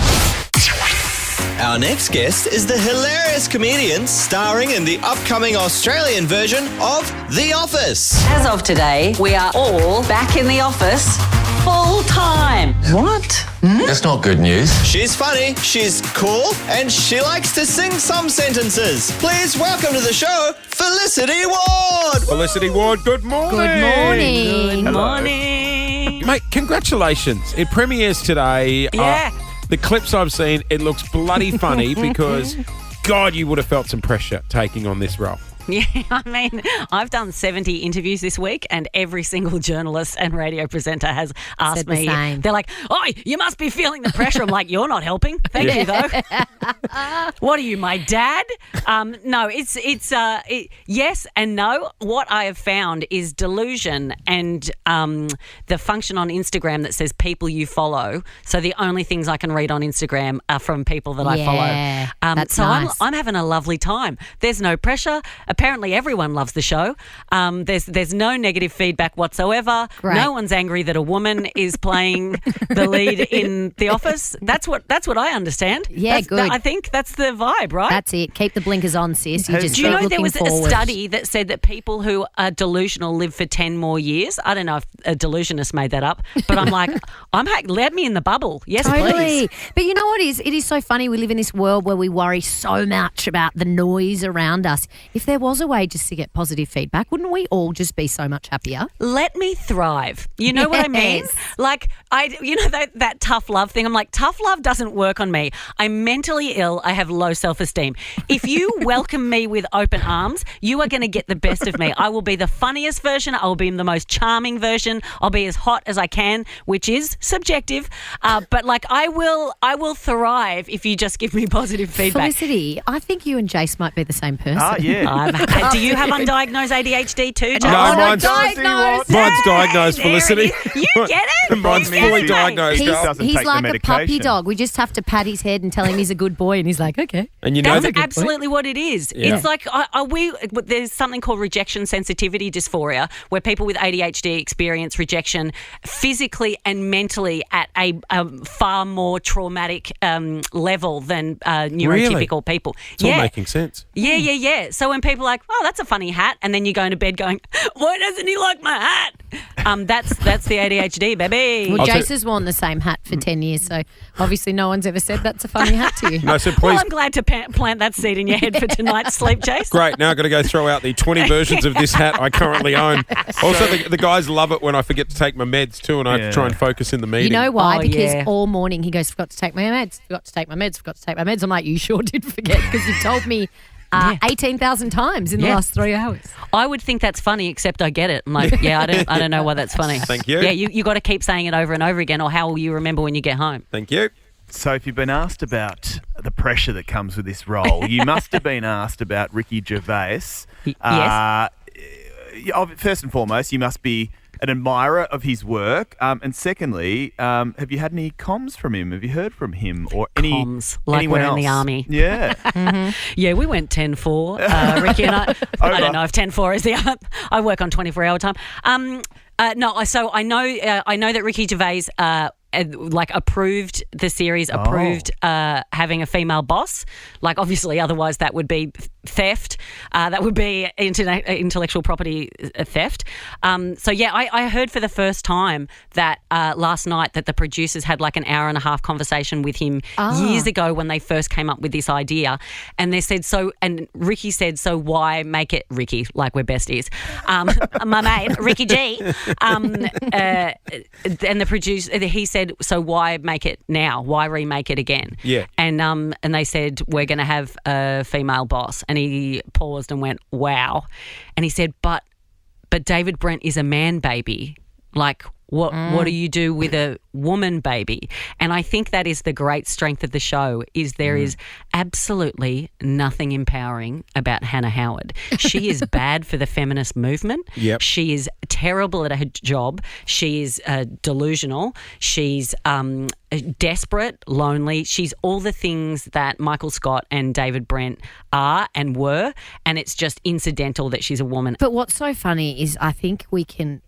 Our next guest is the hilarious comedian starring in the upcoming Australian version of The Office. As of today, we are all back in the office full time. What? That's not good news. She's funny, she's cool, and she likes to sing some sentences. Please welcome to the show, Felicity Ward. Felicity Ward, good morning. Good morning. Good morning. Mate, congratulations. It premieres today. Yeah. The clips I've seen, it looks bloody funny because, God, you would have felt some pressure taking on this role. Yeah, I mean, I've done 70 interviews this week and every single journalist and radio presenter has asked Said the me. same. They're like, oh, you must be feeling the pressure. I'm like, you're not helping. Thank you, though. What are you, my dad? No, it's yes and no. What I have found is delusion and the function on Instagram that says people you follow. So the only things I can read on Instagram are from people that I follow. That's so nice. I'm having a lovely time. There's no pressure. Apparently everyone loves the show. There's no negative feedback whatsoever. Great. No one's angry that a woman is playing the lead in The Office. That's what I understand. Yeah, good. I think that's the vibe, right? That's it. Keep the blinkers on, sis. You just Do you keep know there looking was forward. a study that said that people who are delusional live for 10 more years? I don't know if a delusionist made that up, but I'm like, let me in the bubble. Yes, Totally. please. But you know what is? It is so funny. We live in this world where we worry so much about the noise around us. If there was a way just to get positive feedback, wouldn't we all just be so much happier? Let me thrive. You know what I mean? Yes. Like, that tough love thing. I'm like, tough love doesn't work on me. I'm mentally ill. I have low self-esteem. If you welcome me with open arms, you are going to get the best of me. I will be the funniest version. I will be the most charming version. I'll be as hot as I can, which is subjective. But like, I will thrive if you just give me positive feedback. Felicity, I think you and Jase might be the same person. Yeah. Do you have undiagnosed ADHD too, Jase? No, mine's diagnosed. diagnosed, Felicity. You get it? Mine's You get fully it, mate. diagnosed. He's take the like a puppy medication. dog. We just have to pat his head and tell him he's a good boy, and he's like, okay. And you know That's that absolutely what it is. Yeah. It's like there's something called rejection sensitivity dysphoria, where people with ADHD experience rejection physically and mentally at a far more traumatic level than neurotypical people. It's all making sense. Yeah. So when people are like, oh, that's a funny hat, and then you go into bed going, why doesn't he like my hat? That's the ADHD, baby. Well, Jase has worn the same hat for 10 years, so obviously no one's ever said that's a funny hat to you. No, so Well, please. I'm glad to plant that seed in your head for tonight's sleep, Jase. Great. Now I've got to go throw out the 20 versions of this hat I currently own. Also, the guys love it when I forget to take my meds too, and I have to try and focus in the meeting. You know why? Oh, Because yeah. all morning he goes, forgot to take my meds, forgot to take my meds, forgot to take my meds. I'm like, you sure did forget because you told me 18,000 times in the last 3 hours. I would think that's funny, except I get it. I'm like, yeah, I don't know why that's funny. Thank you. Yeah, you got to keep saying it over and over again, or how will you remember when you get home? Thank you. So if you've been asked about the pressure that comes with this role, you must have been asked about Ricky Gervais. Yes. First and foremost, you must be an admirer of his work. And secondly, have you had any comms from him? Have you heard from him or Comms, like anyone we're else? in the army. Yeah. Yeah, we went 10-4, Ricky and I. I don't know if 10-4 is the. I work on 24-hour time. No, so I know that Ricky Gervais approved the series, approved having a female boss. Like, obviously, otherwise that would be theft. That would be intellectual property theft. So yeah, I heard for the first time that last night that the producers had like an hour and a half conversation with him years ago when they first came up with this idea, and they said and Ricky said, so why make it Ricky, like we're besties, my mate Ricky G, and the producer, he said, said, so why make it now? Why remake it again? Yeah. And they said, we're going to have a female boss. And he paused and went, wow. And he said, but David Brent is a man baby. Like, what do you do with a woman baby? And I think that is the great strength of the show, is there is absolutely nothing empowering about Hannah Howard. She is bad for the feminist movement. Yep. She is terrible at her job. She is delusional. She's desperate, lonely. She's all the things that Michael Scott and David Brent are and were, and it's just incidental that she's a woman. But what's so funny is I think we can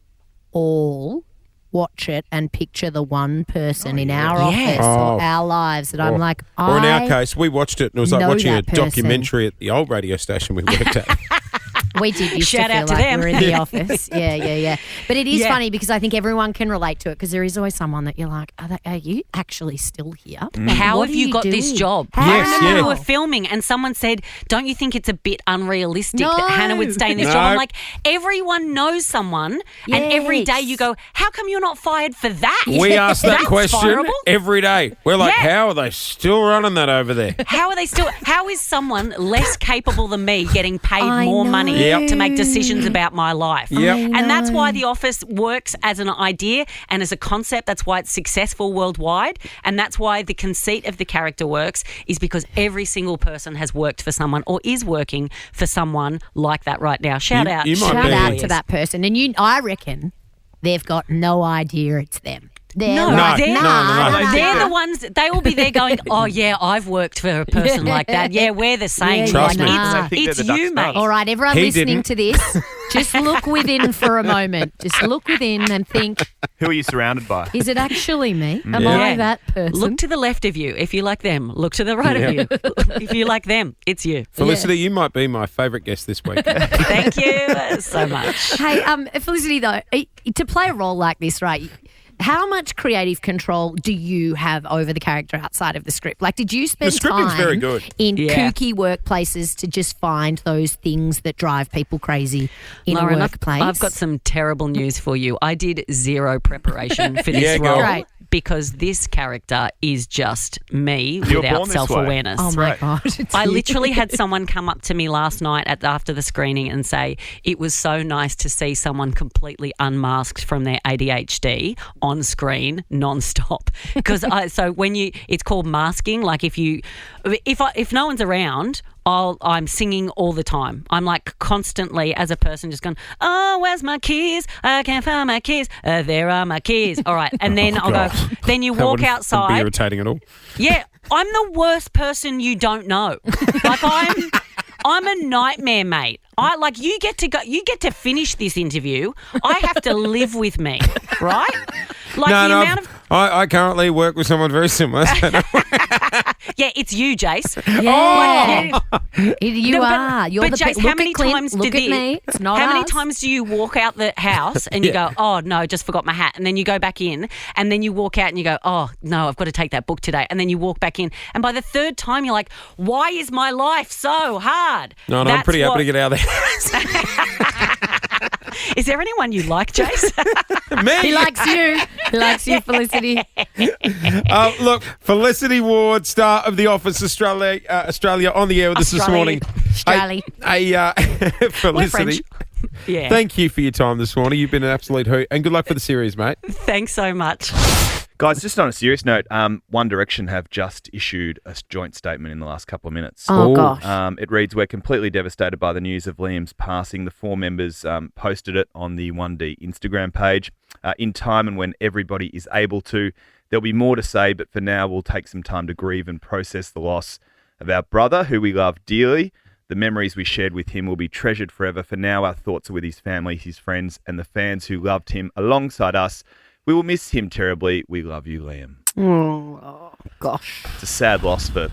all watch it and picture the one person in our office or our lives that I'm like, or in our case, we watched it and it was like know watching a that person. documentary at the old radio station we worked at. We did used Shout to feel out to like them. we were in the office. Yeah. But it is Yeah. funny because I think everyone can relate to it because there is always someone that you're like, are you actually still here? How What have are you got this doing? job? How? I remember we were filming and someone said, don't you think it's a bit unrealistic that Hannah would stay in this job? I'm like, everyone knows someone and every day you go, how come you're not fired for that? We ask that That's question fireable. every day. We're like, Yeah. how are they still running that over there? How are they still? How is someone less capable than me getting paid I more know. money Yep. to make decisions about my life? Yep. And that's why The Office works as an idea and as a concept. That's why it's successful worldwide, and that's why the conceit of the character works. Is because every single person has worked for someone or is working for someone like that right now. Shout out you might Shout be- out to that person. And I reckon they've got no idea it's them. They're No, like, they're, no. they're the ones. They will be there going, "Oh yeah, I've worked for a person like that. Yeah, we're the same. Yeah, Trust me. nah. It's you, mate. All right, everyone He listening didn't. to this, just look within for a moment. Just look within and think, Who are you surrounded by? is it actually me? Am Yeah. I that person? Look to the left of you if you like them. Look to the right of you if you like them. It's you. Felicity, you might be my favourite guest this week. Thank you so much. Hey, Felicity, though, to play a role like this, right? How much creative control do you have over the character outside of the script? Like, did you spend The scripting's time very good. in Yeah. kooky workplaces to just find those things that drive people crazy in Lauren, a workplace? I've got some terrible news for you. I did zero preparation for this Yeah, role girl. Great. because this character is just me You were without born this way. self-awareness. Oh, my God. I literally had someone come up to me last night after the screening and say, it was so nice to see someone completely unmasked from their ADHD on screen non-stop. Because it's called masking. Like if no one's around, I'm singing all the time. I'm like constantly as a person just going, oh, where's my keys? I can't find my keys. There are my keys. All right. And then I'll go, then you That walk wouldn't be outside. irritating at all. Yeah, I'm the worst person you don't know. Like I'm a nightmare, mate. You get to finish this interview. I have to live with me, right? Like I currently work with someone very similar. So yeah, it's you, Jase. Yeah. You're You're the Jase, look how many at Clint, times look did at me. It's not How many us. times do you walk out the house and you go, oh no, just forgot my hat, and then you go back in, and then you walk out and you go, oh no, I've got to take that book today, and then you walk back in, and by the third time you're like, why is my life so hard? No, I'm pretty happy to get out of there. Is there anyone you like, Jase? Me. He likes you. He likes you, Felicity. Look, Felicity Ward, star of The Office Australia on the air with us this morning. Australia. Felicity, Yeah. thank you for your time this morning. You've been an absolute hoot, and good luck for the series, mate. Thanks so much. Guys, just on a serious note, One Direction have just issued a joint statement in the last couple of minutes. Oh, gosh. It reads, we're completely devastated by the news of Liam's passing. The four members posted it on the 1D Instagram page. In time and when everybody is able to, there'll be more to say, but for now we'll take some time to grieve and process the loss of our brother, who we love dearly. The memories we shared with him will be treasured forever. For now, our thoughts are with his family, his friends, and the fans who loved him alongside us. We will miss him terribly. We love you, Liam. Oh, gosh. It's a sad loss for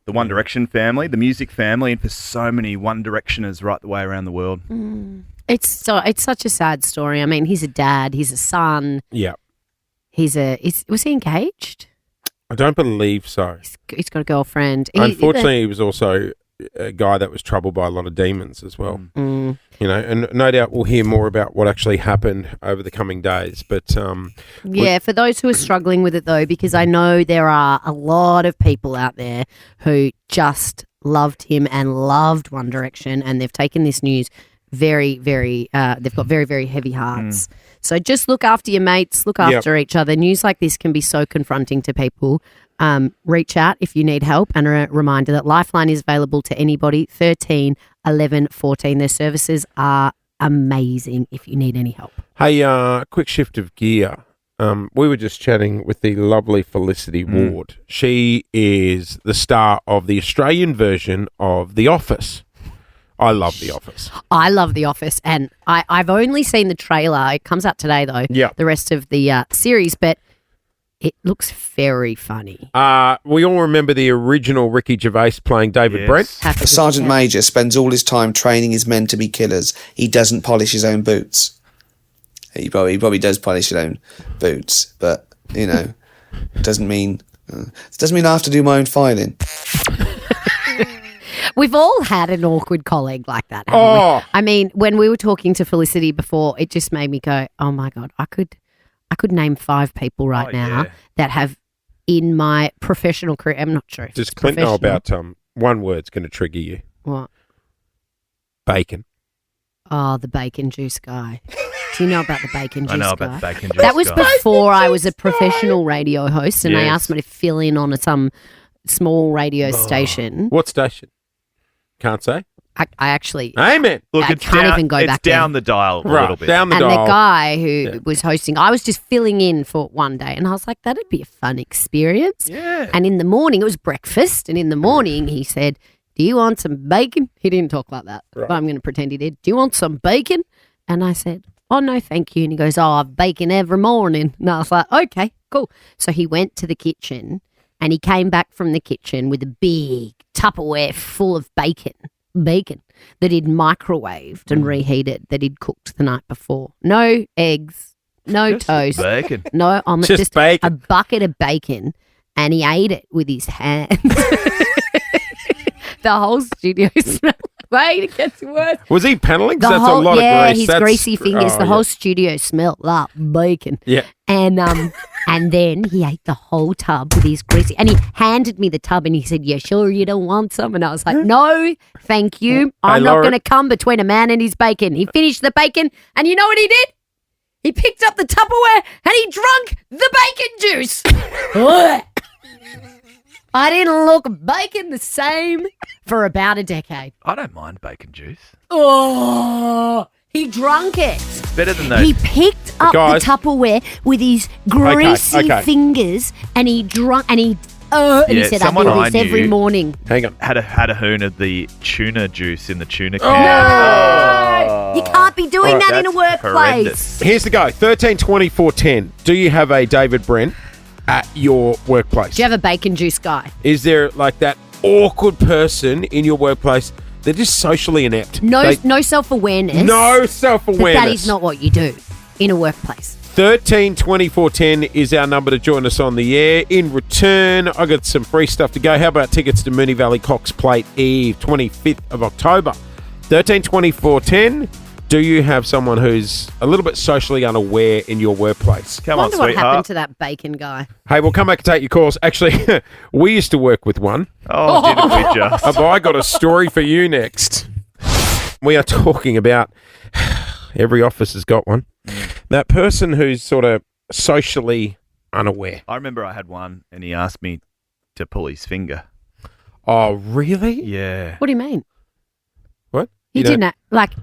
the One Direction family, the music family, and for so many One Directioners right the way around the world. It's such a sad story. I mean, he's a dad. He's a son. Yeah. Was he engaged? I don't believe so. He's got a girlfriend. Unfortunately, he was also a guy that was troubled by a lot of demons as well. Mm. You know, and no doubt we'll hear more about what actually happened over the coming days. But yeah, for those who are struggling with it though, because I know there are a lot of people out there who just loved him and loved One Direction, and they've taken this news very, very, they've got very, very heavy hearts. So just look after your mates, look after each other. News like this can be so confronting to people. Reach out if you need help, and a reminder that Lifeline is available to anybody 13, 11, 14. Their services are amazing if you need any help. Hey, quick shift of gear. We were just chatting with the lovely Felicity Ward. She is the star of the Australian version of The Office. I love The Office. I love The Office, and I've only seen the trailer. It comes out today, though, the rest of the series, but it looks very funny. We all remember the original Ricky Gervais playing David Brent. A sergeant major spends all his time training his men to be killers. He doesn't polish his own boots. He probably does polish his own boots, but, you know, it doesn't mean I have to do my own filing. We've all had an awkward colleague like that, haven't we? I mean, when we were talking to Felicity before, it just made me go, oh my God, I could name 5 people right now that have in my professional career. I'm not sure if Does it's Clint know professional. about one word's going to trigger you? What? Bacon. Oh, the bacon juice guy. Do you know about the bacon juice guy? I know about the bacon juice That was guy. before I was a professional radio host, and they Yes. asked me to fill in on some small radio station. What station? Can't say. I actually... Amen. Look, I it's can't down, even go it's back down there. the dial a Right, little bit. down the And dial. the guy who was hosting, I was just filling in for one day, and I was like, that'd be a fun experience. Yeah. And in the morning, it was breakfast, and in the morning, he said, do you want some bacon? He didn't talk like that, but I'm going to pretend he did. Do you want some bacon? And I said, oh, no, thank you. And he goes, oh, I have bacon every morning. And I was like, okay, cool. So he went to the kitchen, and he came back from the kitchen with a big Tupperware full of bacon that he'd microwaved and reheated, that he'd cooked the night before. No eggs, no Just toast, bacon. no omelette, Just bacon. a bucket of bacon, and he ate it with his hands. The whole studio smelled. Wait, it gets worse. Was he paneling? The That's whole, a lot yeah, of grease. his That's, greasy fingers. oh, the yeah. whole studio smelled like bacon. Yeah. And and then he ate the whole tub with his greasy. And he handed me the tub, and he said, "You sure you don't want some?" And I was like, "No, thank you. I'm not Lauren. going to come between a man and his bacon." He finished the bacon, and you know what he did? He picked up the Tupperware and he drank the bacon juice. Ugh. I didn't look bacon the same for about a decade. I don't mind bacon juice. Oh, he drank it. Better than those. He picked up Guys. the Tupperware with his greasy okay. fingers, and he drank, and he and he Yeah, said, "I someone do I this every knew- morning." Hang on. Had a hoon of the tuna juice in the tuna can. No, you can't be doing All right, that in a that's workplace. horrendous. Here's the go. 13, 20, 4, 10. Do you have a David Brent at your workplace? Do you have a bacon juice guy? Is there like that awkward person in your workplace? They're just socially inept. No self-awareness. No self-awareness. That is not what you do in a workplace. 13 24 10 is our number to join us on the air. In return, I got some free stuff to go. How about tickets to Moonee Valley Cox Plate Eve, 25th of October? 13 24 10. Do you have someone who's a little bit socially unaware in your workplace? Come I on, wonder what happened sweetheart. to that bacon guy. Hey, we'll come back and take your calls. Actually, we used to work with one. Oh, didn't we just? Have I got a story for you next? We are talking about every office has got one. That person who's sort of socially unaware. I remember I had one, and he asked me to pull his finger. Oh, really? Yeah. What do you mean? What? He You don't- didn't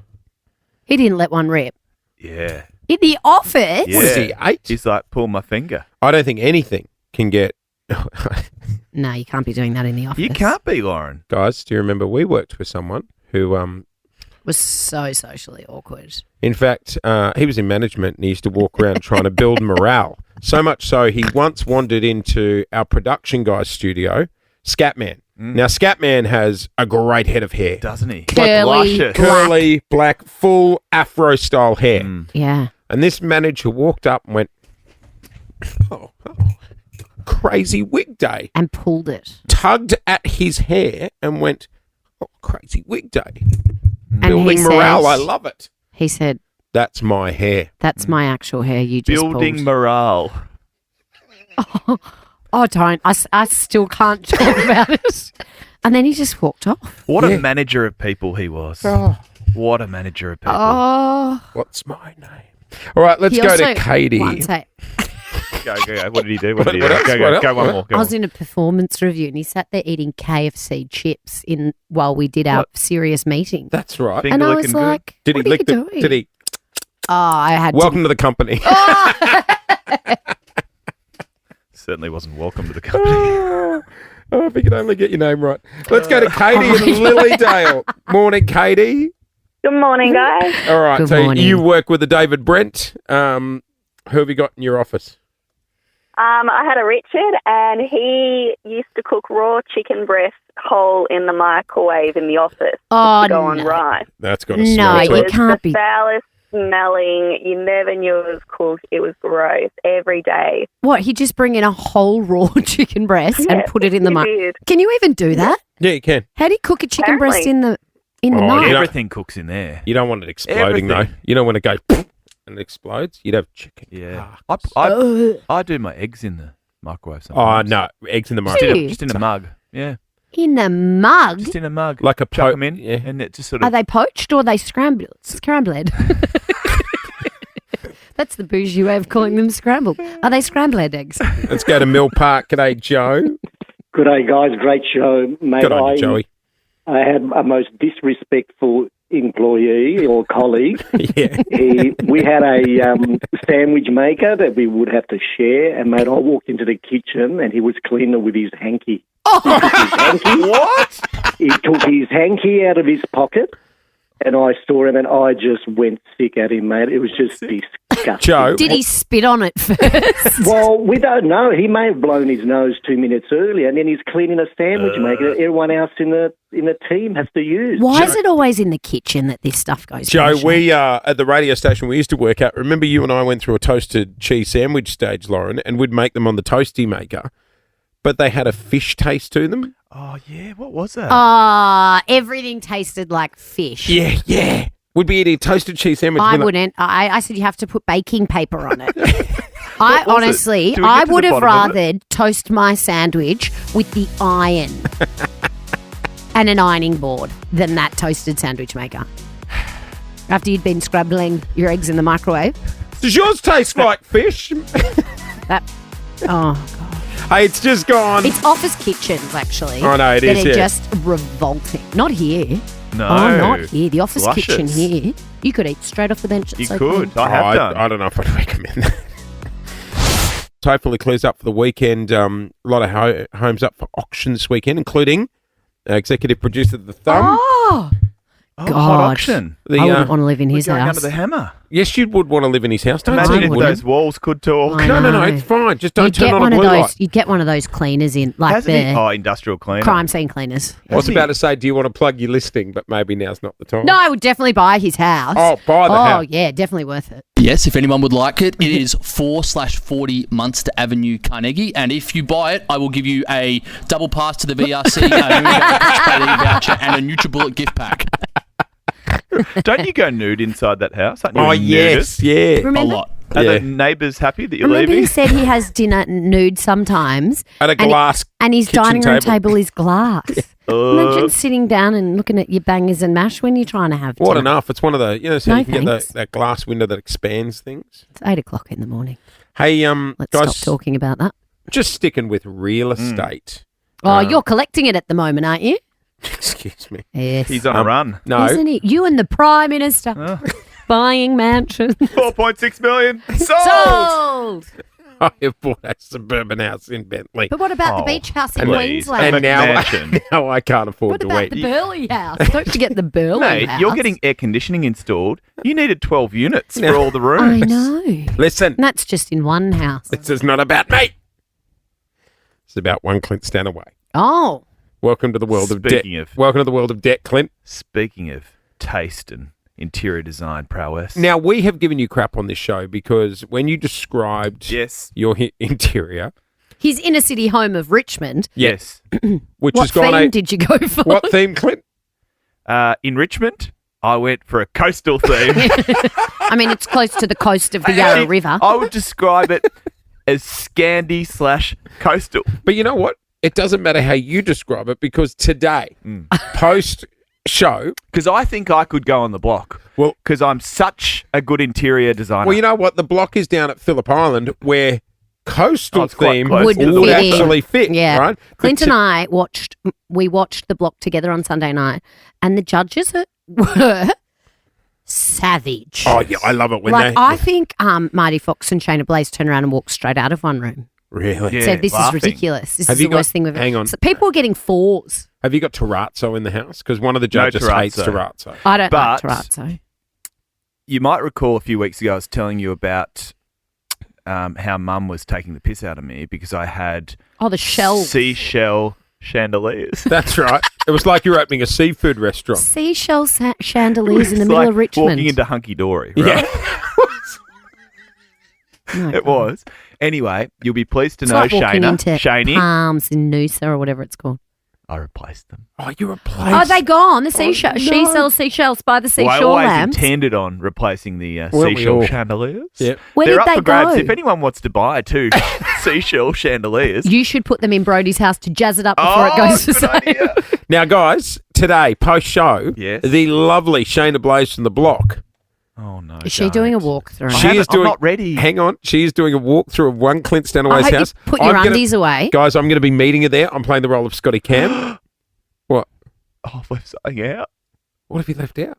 he didn't let one rip Yeah. in the office. Yeah. What is he, 8? He's like, pull my finger. I don't think anything can get... No, you can't be doing that in the office. You can't be, Lauren. Guys, do you remember we worked with someone who... Was so socially awkward. In fact, he was in management and he used to walk around trying to build morale. So much so, he once wandered into our production guy's studio, Scatman. Now, Scatman has a great head of hair. Doesn't he? Curly, luscious. Curly, black, full Afro-style hair. Yeah. And this manager walked up and went, oh, crazy wig day. And pulled it. Tugged at his hair and went, crazy wig day. And Building he morale. says- I love it. He said, That's my hair. "That's my actual hair. You just Building pulled." morale. Oh, don't! I still can't talk about it. And then he just walked off. What a manager of people he was. Oh. What a manager of people. Oh, What's my name? All right, let's He go also- to Katie. once I- Go. What did he do? What did he What do? else? Go. What Go else? one more. Go I on. was in a performance review, and he sat there eating KFC chips while we did our What? serious meeting. That's right. And I was like, Did he "What are lick you the? doing?" Did he? Oh, I had Welcome to the company. Certainly wasn't welcome to the company. Oh, if you could only get your name right. Let's go to Katie in Lilydale. Morning, Katie. Good morning, guys. All right, Good so morning. you work with the David Brent. Who have you got in your office? I had a Richard, and he used to cook raw chicken breast whole in the microwave in the office Oh, to go on no. rice. That's got to No, smell. It you was can't the be. foulest smelling. You never knew it was cooked. It was gross every day. What? He just bring in a whole raw chicken breast and Yes, put it in the he mic. did. Can you even do that? Yeah, you can. How do you cook a chicken breast Apparently. in the Oh, night? yeah. Everything cooks in there. You don't want it exploding, though. Everything. You don't want to go and it explodes. You'd have chicken. Yeah. carcass. I do my eggs in the microwave Oh, sometimes. no. Eggs in the Do microwave. you? Just in a mug. Yeah. In a mug? Just in a mug. Like a Chuck them in, yeah. and it just sort Are of. they poached or are they scrambled? Scrambled. That's the bougie way of calling them scrambled. Are they scrambled eggs? Let's go to Mill Park. G'day, Joe. Good day, guys. Great show, mate. Good on you, Joey. I had a most disrespectful employee or colleague. Yeah. We had a sandwich maker that we would have to share, and mate, I walked into the kitchen and he was cleaning with his hanky. What? He took his hanky out of his pocket, and I saw him, and I just went sick at him, mate. It was just disgusting. Joe. Did he spit on it first? Well, we don't know. He may have blown his nose 2 minutes earlier, and then he's cleaning a sandwich maker that everyone else in the team has to use. Why is it always in the kitchen that this stuff goes Joe, wrong? we at the radio station we used to work at, remember you and I went through a toasted cheese sandwich stage, Lauren, and we'd make them on the toasty maker, but they had a fish taste to them. Oh, yeah. What was that? Everything tasted like fish. Yeah. We'd be eating a toasted cheese sandwich. I and be like, wouldn't. I said you have to put baking paper on it. I was it? honestly, Do we get I to the would have bottom of it? rathered toast my sandwich with the iron and an ironing board than that toasted sandwich maker. After you'd been scrabbling your eggs in the microwave. Does yours taste like fish? That, oh, Hey, it's just gone. it's office kitchens, actually. I know, it that is, are yeah. just revolting. Not here. No. Oh, not here. The office Luscious. kitchen here. You could eat straight off the bench. It's You so could. clean. I have done. I don't know if I'd recommend that. Hopefully clears up for the weekend. A lot of homes up for auction this weekend, including executive producer of The Thumb. Oh, Oh, God. hot auction. The, I wouldn't want to live in We're his going house. under the hammer. Yes, you would want to live in his house. Don't Imagine say you if wouldn't. those walls could talk. I No, know. it's fine. Just don't You'd turn get on one a of blue those. light. You'd get one of those cleaners in, like Hasn't he? the Oh, industrial cleaner. crime scene cleaners. I was about to say, do you want to plug your listing? But maybe now's not the time. No, I would definitely buy his house. Oh, buy the house. Oh, yeah, definitely worth it. Yes, if anyone would like it, it is 4/40 Munster Avenue, Carnegie. And if you buy it, I will give you a double pass to the VRC, a voucher, and a NutriBullet gift pack. Don't you go nude inside that house? Aren't you Oh, a yes, nudist? yeah. Remember? A lot. Are Yeah. the neighbours happy that you're Remember leaving? he said he has dinner nude sometimes. At a and- glass And his kitchen dining room table. table is glass. Imagine sitting down and looking at your bangers and mash when you're trying to have dinner. What enough? It's one of the, so No, you can get thanks. that glass window that expands things. It's 8 o'clock in the morning. Hey, Let's guys, stop talking about that. just sticking with real estate. Oh, you're collecting it at the moment, aren't you? Excuse me. Yes. He's on a run. No. Isn't he? You and the Prime Minister buying mansions. 4.6 million. Sold! Sold! I have bought a suburban house in Bentley. But what about the Oh, beach house in please. Queensland? And now, mansion. now I can't afford What to about wait. the Burley house? Don't forget the Burley Mate, house. you're getting air conditioning installed. You needed 12 units No. for all the I rooms. know. Listen, And that's just in one house. this is not about me. It's about one Clint Stanaway. Oh. Welcome to the world of debt. Speaking of- Welcome to the world of debt, Clint. Speaking of taste and interior design prowess. Now, we have given you crap on this show because when you described your interior, His inner city home of Richmond. Yes. which What has gone theme did you go for? What theme, Clint? In Richmond, I went for a coastal theme. I mean, it's close to the coast of the Yarra River. I would describe it as Scandi/coastal. But you know what? It doesn't matter how you describe it because today, post-show... Because I think I could go on the block. Well, because I'm such a good interior designer. Well, you know what? The block is down at Phillip Island where coastal theme would actually fit, yeah. right? Clint and I watched the block together on Sunday night, and the judges were savage. Oh, yeah, I love it when I think Marty Fox and Shayna Blaze turned around and walked straight out of one room. Really? Said, this is ridiculous. This is the worst thing we've ever... Hang on. So people are getting 4s. Have you got terrazzo in the house? Because one of the judges hates terrazzo. I don't like terrazzo. You might recall a few weeks ago I was telling you about how Mum was taking the piss out of me because I had the shells. Seashell chandeliers. That's right. It was like you were opening a seafood restaurant. Seashell chandeliers in the middle of Richmond. Walking into Hunky Dory, right? Yeah. It was. Anyway, you'll be pleased to It's know, like walking into Shaney. Palms in Noosa or whatever it's called. I replaced them. Oh, you replaced? Oh, they gone. The seashell. No. She sells seashells by the seashore I always lamps. intended on replacing the Weren't we seashell all? chandeliers. Yep. Where They're did up they for grabs. go? If anyone wants to buy 2 seashell chandeliers. You should put them in Brody's house to jazz it up before it goes for sale. Now, guys, today, post-show, the lovely Shayna Blaze from the block. Oh, no. Is she doing a walkthrough? I'm not ready. Hang on. She is doing a walkthrough of one Clint Stanaway's house. Put your undies away. Guys, I'm going to be meeting her there. I'm playing the role of Scotty Cam. What? Oh, I've left something out. What have you left out?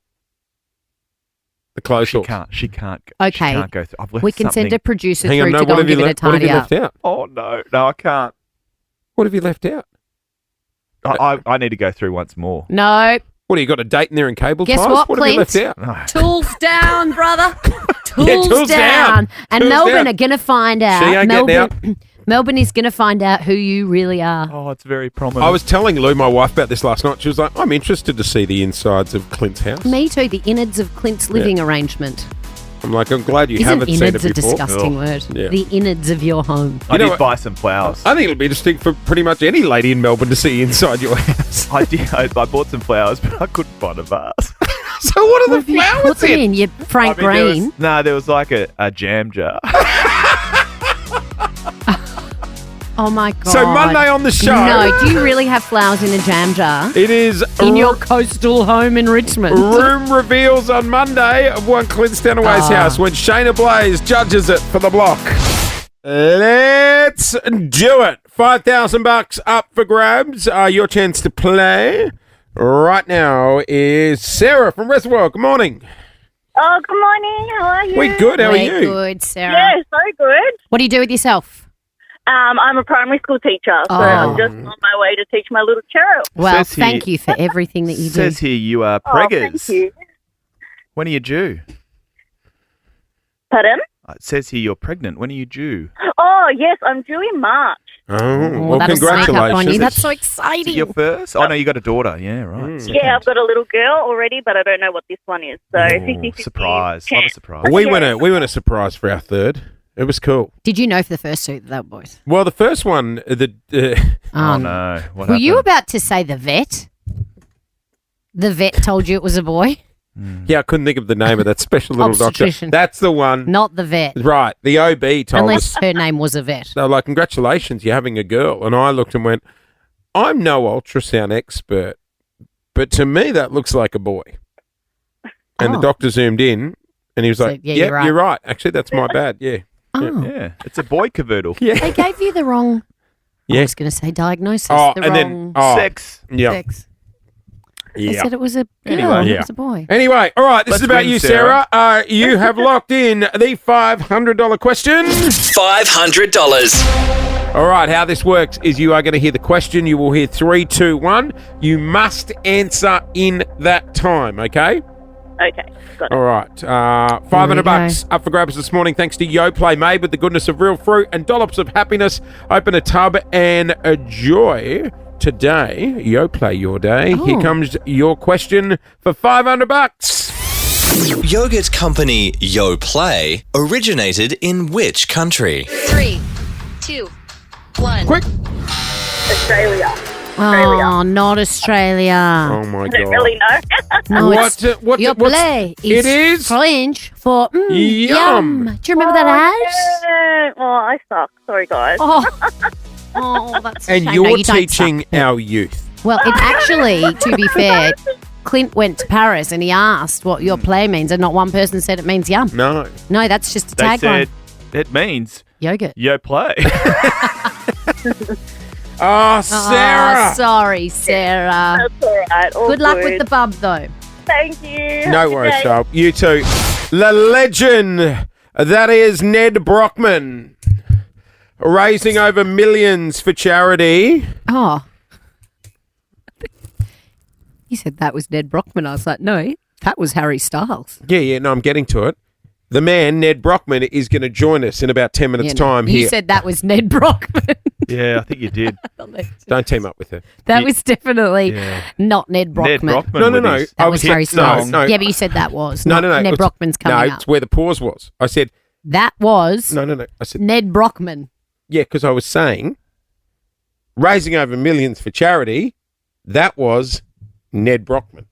The clothes. She can't go. Okay. She can't go through. I've left We can something. send a producer Hang on, through no, to go and give it a what have tidy you up. left out? Oh, no. No, I can't. What have you left out? I need to go through once more. No. What, you got a date in there in cable Guess ties? what, What have you Clint? left out? Tools down, brother. Tools, tools down. And Tools Melbourne down. are going to find out. She ain't getting out. Melbourne is going to find out who you really are. Oh, it's very prominent. I was telling Lou, my wife, about this last night. She was like, I'm interested to see the insides of Clint's house. Me too, the innards of Clint's living arrangement. I'm like, I'm glad you Isn't haven't seen it innards a before. disgusting word? Yeah. The innards of your home. I did buy some flowers. I think it'll be interesting for pretty much any lady in Melbourne to see inside your house. I did. I bought some flowers, but I couldn't find a vase. So what are the You flowers put them in? in your Frank Green. There was like a jam jar. Oh my God. So Monday on the show. No, do you really have flowers in a jam jar? It is in your coastal home in Richmond. Room reveals on Monday of one Clint Stanaway's house when Shayna Blaze judges it for the block. Let's do it. $5,000 up for grabs. Your chance to play right now is Sarah from Reservoir. Good morning. Oh, good morning. How are you? We're good. How are you? We're good, Sarah. Yeah, so good. What do you do with yourself? I'm a primary school teacher, so I'm just on my way to teach my little Cheryl. Well, Says thank you for everything that you do. Says here you are Oh, preggers. thank you. When are you due? Pardon? It says here you're pregnant. When are you due? Oh, yes, I'm due in March. Oh, well, that'll sneak up on you. congratulations. That's so Is it exciting. your first? Oh, no, you got a daughter. Yeah, right. Yeah, I've got a little girl already, but I don't know what this one is. So 50-50 Surprise. Love a chance. surprise. We went a surprise for our third. It was cool. Did you know for the first two that they were boys? Well, the first one, Oh, no. What Were you happened? about to say the vet? The vet told you it was a boy? yeah, I couldn't think of the name of that special little doctor. Obstetrician. That's the one. Not the vet. Right. The OB told Unless us. her name was a vet. They were like, congratulations, you're having a girl. And I looked and went, I'm no ultrasound expert, but to me that looks like a boy. And the doctor zoomed in and he was like, yeah, yep, you're right. Actually, that's my bad. Yeah. Oh. Yeah, it's a boy cavoodle. Yeah. They gave you the wrong, Yeah. I was going to say diagnosis. Oh, the and wrong then Sex. Yeah. sex. They Yeah. said it was a girl. Anyway, and yeah. It was a boy. Anyway, all right, this Let's is about win, you, Sarah. Sarah. You have locked in the $500 question. $500. All right, how this works is you are going to hear the question. You will hear 3, 2, 1. You must answer in that time, okay? Okay, got it. All right. $500 up for grabs this morning thanks to YoPlay, made with the goodness of real fruit and dollops of happiness. Open a tub and enjoy today. YoPlay your day. Here comes your question for $500. Yogurt company YoPlay originated in which country? 3, 2, 1. Quick. Australia. Australia. Oh, not Australia. Oh my I don't god. really know. No, What, it's, what- your what's- play it is? French for Yum. Do you remember that ad? Yeah. Oh, I suck. Sorry, guys. Oh, that's a And shame. you're No, you don't teaching suck. our youth. Well, it actually, to be fair, Clint went to Paris and he asked what your play means, and not one person said it means yum. No. No, that's just a They tagline. said it means Yogurt. yo play. Oh, Sarah. Oh, sorry, Sarah. That's all right. All Good luck with the bub, though. Thank you. No Have a good worries, day. Charles. You too. The legend, that is Ned Brockman, raising over millions for charity. Oh. You said that was Ned Brockman. I was like, no, that was Harry Styles. Yeah, no, I'm getting to it. The man, Ned Brockman, is going to join us in about 10 minutes' Yeah, no, time you here. said that was Ned Brockman. Yeah, I think you did. Don't team up with her. That was definitely not Ned Brockman. No. That was Harry Styles. No. Yeah, but you said that was. No. Ned It's- Brockman's coming No, up. it's where the pause was. I said, That was no. I said, Ned Brockman. yeah, because I was saying, raising over millions for charity, that was Ned Brockman.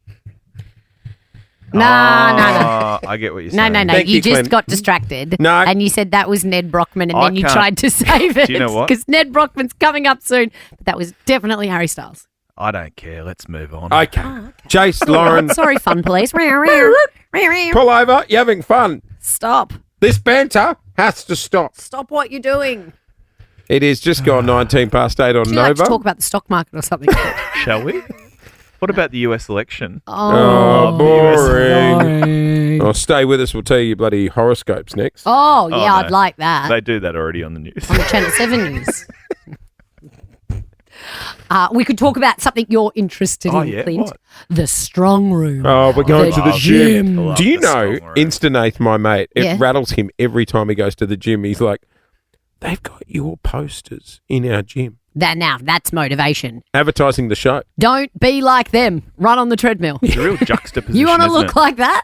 No. I get what you're saying. No. Thank You you, just Clint. got distracted. No. And you said that was Ned Brockman, and I then you can't- tried to save it. Do you know what? Because Ned Brockman's coming up soon. But that was definitely Harry Styles. I don't care. Let's move on. Okay. Jase, Lauren, Sorry, fun police. pull over. You're having fun. Stop. This banter has to stop. Stop what you're doing. It is just gone 19 past 8 on Would you like to Nova. talk about the stock market or something? Shall we? What about the US election? Oh, boring. Oh, stay with us. We'll tell you your bloody horoscopes next. Oh, yeah, no. I'd like that. They do that already on the news. On the Channel 7 news. We could talk about something you're interested in, yeah, Clint. what? The strong room. Oh, we're going The to the gym. love Do you the know, strong room. Instanath, my mate, it Yeah. rattles him every time he goes to the gym. He's like, they've got your posters in our gym. That's motivation. Advertising the show. Don't be like them. Run on the treadmill. It's a real juxtaposition. You want to isn't look it? like that?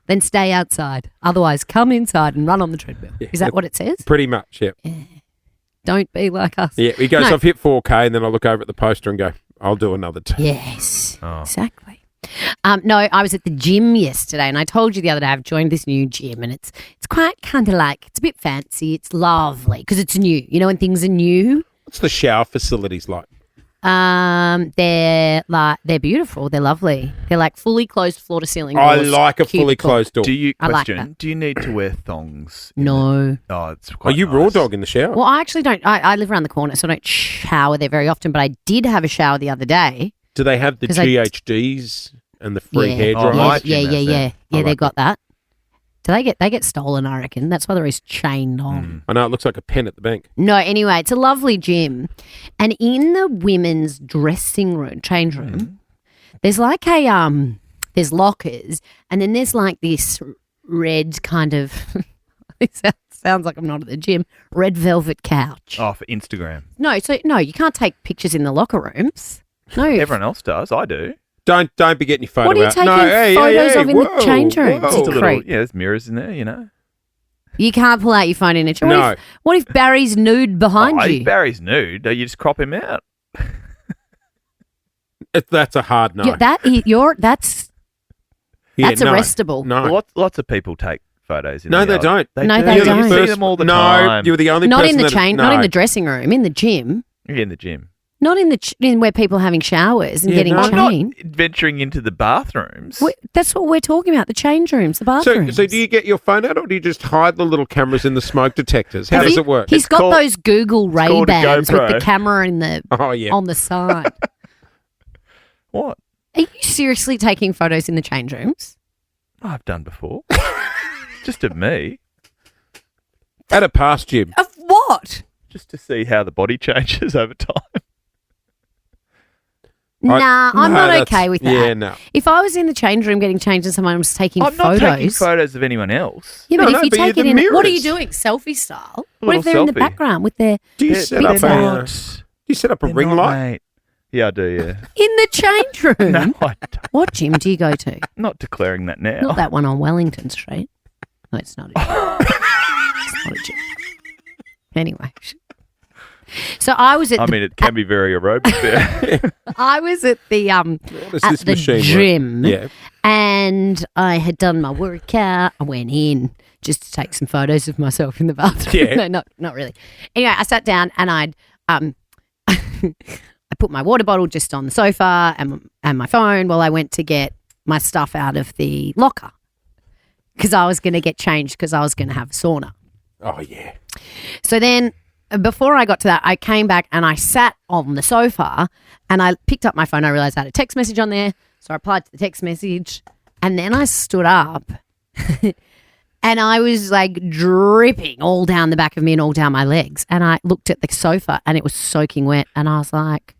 Then stay outside. Otherwise, come inside and run on the treadmill. Is that what it says? Pretty much, yeah. Don't be like us. Yeah, he goes, No. I've hit 4K, and then I look over at the poster and go, I'll do another 2. Yes, Oh. exactly. No, I was at the gym yesterday, and I told you the other day I've joined this new gym, and it's quite kind of like, it's a bit fancy. It's lovely because it's new. You know when things are new? What's the shower facilities like? They're beautiful. They're lovely. They're like fully closed floor to ceiling. I doors, like a fully cubicle. closed door. Do you I like question? Do you need to wear thongs? No. Oh, it's Are quite you nice. raw dog in the shower? Well, I actually don't. I live around the corner, so I don't shower there very often. But I did have a shower the other day. Do they have the 'Cause I- GHDs and the free hair Oh, dryers? my Yeah, gym yeah, has yeah, that. yeah. Yeah, I they like got that. Do they get stolen? I reckon that's why they're always chained on. I know, it looks like a pen at the bank. No, anyway, it's a lovely gym, and in the women's dressing room, change room, there's like there's lockers, and then there's like this red kind of. It sounds like I'm not at the gym. Red velvet couch. Oh, for Instagram. No, you can't take pictures in the locker rooms. No, Everyone else does. I do. Don't be getting your photo What are you out. taking No, hey, photos hey, of in the change room? whoa. Just a little, creep. yeah, there's mirrors in there, you know. You can't pull out your phone in a chair. No. What if Barry's nude behind Oh, you? if Barry's nude, you just crop him out. That's a hard no. Yeah, that's Yeah, no. arrestable. No. Lots of people take photos in No, the they yard. don't. No, do. they You don't. see them all the no, time. you're the only Not person in the that- not in no. the dressing room, in the gym. You're in the gym. Not in the in where people are having showers and Yeah, getting no. I'm not changed. venturing into the bathrooms. That's what we're talking about, the change rooms, the So, bathrooms. so do you get your phone out, or do you just hide the little cameras in the smoke detectors? How Has does he- it work? He's got called- those Google Ray called a Bans with the GoPro. camera in the Oh, yeah. on the side. What? Are you seriously taking photos in the change rooms? I've done before. Just of me. At a past gym. Of what? Just to see how the body changes over time. Nah, I'm no, not that's- okay with that. yeah, no. If I was in the change room getting changed and someone was taking I'm photos. not taking photos of anyone else. Yeah, but No, if no, you but take you're it the in, what are you mirrors. doing? Selfie style? A What if little they're in the selfie. background with their Do you They're- set up they're a? not. Do you set up a They're ring not, light? mate. Yeah, I do, yeah. in the change room? No, I don't. What gym do you go to? Not declaring that now. Not that one on Wellington Street. No, it's not a gym. It's not a gym. Anyway. So I was at I the mean, it can be very aerobic there. I was at the is at this the machine work? gym, Yeah. and I had done my workout. I went in just to take some photos of myself in the bathroom. Yeah. No, not really. Anyway, I sat down and I put my water bottle just on the sofa and my phone while I went to get my stuff out of the locker because I was going to get changed because I was going to have a sauna. Oh, yeah. So then before I got to that, I came back and I sat on the sofa and I picked up my phone. I realized I had a text message on there. So I replied to the text message and then I stood up and I was like dripping all down the back of me and all down my legs. And I looked at the sofa and it was soaking wet. And I was like,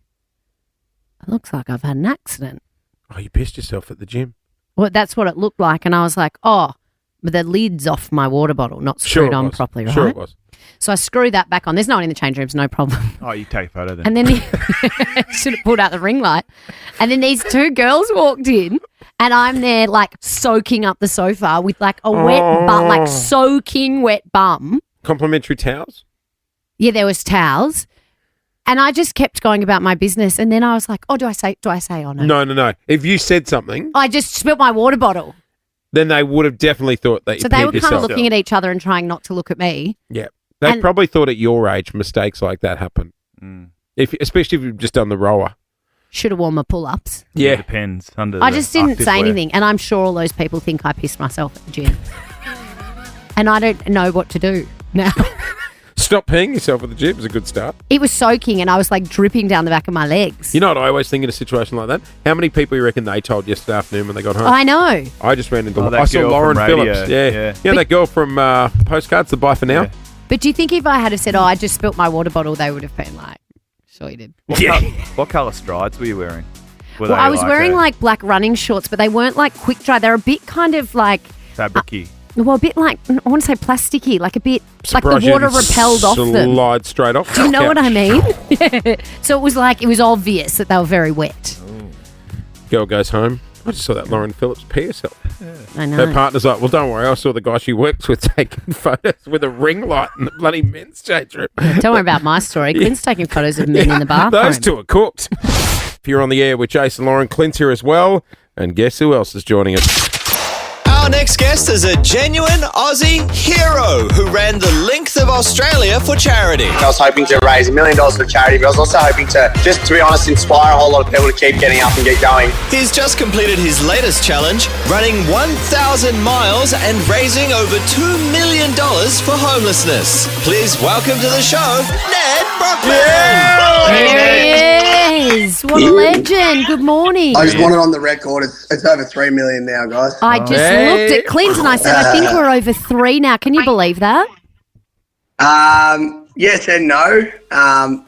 it looks like I've had an accident. Oh, you pissed yourself at the gym. Well, that's what it looked like. And I was like, oh, but the lid's off my water bottle, not screwed on properly, right? Sure it was. So I screwed that back on. There's no one in the change rooms, no problem. Oh, you take a photo then. And then should have pulled out the ring light. And then these two girls walked in and I'm there like soaking up the sofa with like a wet bum, like soaking wet bum. Complimentary towels? Yeah, there was towels. And I just kept going about my business. And then I was like, oh, do I say oh no? No. If you said something, I just spilled my water bottle. then they would have definitely thought that you So they peed were kind yourself. of looking at each other and trying not to look at me. Yeah. They And- probably thought at your age mistakes like that happen. Especially if you've just done the rower. Should have worn my pull-ups. Yeah. It depends. I just didn't say anything. And I'm sure all those people think I pissed myself at the gym. And I don't know what to do now. Stop peeing yourself at the gym is a good start. It was soaking and I was like dripping down the back of my legs. You know what I always think in a situation like that? How many people you reckon they told yesterday afternoon when they got home? I know. I just ran into Oh, that I saw girl Lauren from radio. Phillips. Yeah. Yeah. You know that girl from Postcards, the Bye For Now? But do you think if I had have said, oh, I just spilt my water bottle, they would have been like, sure you did. What colour strides were you wearing? Well, I was wearing like black running shorts, but they weren't like quick dry. They're a bit kind of like, fabricy. well, a bit like, I want to say plasticky, like a bit, like the water repelled off them. Slide straight off. Do you know what I mean? So it was like, it was obvious that they were very wet. Girl goes home. I just saw that Lauren Phillips pee herself. I know. Her partner's like, well, don't worry. I saw the guy she works with taking photos with a ring light in the bloody men's change room. Don't worry about my story. Clint's taking photos of men in the bathroom. Those two are cooked. If you're on the air with Jase and Lauren, Clint's here as well. And guess who else is joining us? Our next guest is a genuine Aussie hero who ran the length of Australia for charity. I was hoping to raise $1 million for charity, but I was also hoping to, just to be honest, inspire a whole lot of people to keep getting up and get going. He's just completed his latest challenge, running 1,000 miles and raising over $2 million for homelessness. Please welcome to the show, Ned Brockman. There he is. What a legend. Good morning. I just want it on the record. It's over 3 million now, guys. I just looked at Clint and I said, I think we're over 3 now. Can you believe that? Yes and no.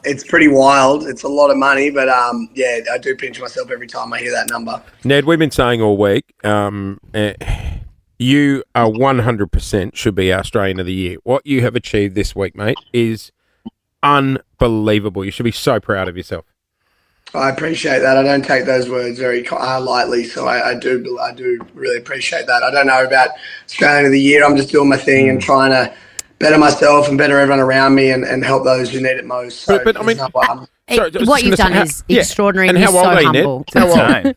It's pretty wild. It's a lot of money, but yeah, I do pinch myself every time I hear that number. Ned, we've been saying all week, you are 100% should be our Australian of the Year. What you have achieved this week, mate, is unbelievable. You should be so proud of yourself. I appreciate that. I don't take those words very lightly, so I do really appreciate that. I don't know about Australian of the Year. I'm just doing my thing and trying to better myself and better everyone around me and help those who need it most. So but I mean, what you've done is extraordinary. And You're how old so are you, humble. Ned?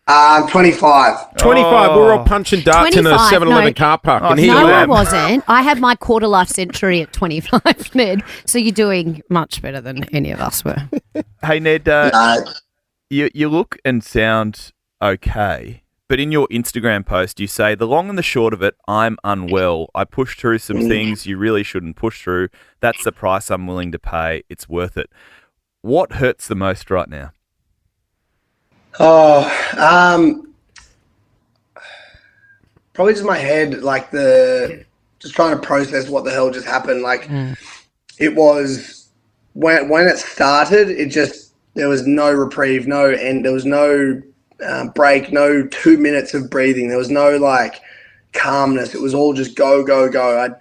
How old? 25. 25. We're all punching darts in a 25, 7-Eleven car park. and here No, you I are. wasn't. I had my quarter life century at 25, Ned. So you're doing much better than any of us were. Hey, Ned, you look and sound okay, but in your Instagram post, you say, the long and the short of it, I'm unwell. I pushed through some things you really shouldn't push through. That's the price I'm willing to pay. It's worth it. What hurts the most right now? Probably just my head, like just trying to process what the hell just happened. Like it was when it started, there was no reprieve, no end. There was no break, no 2 minutes of breathing. There was no like calmness. It was all just go, go, go.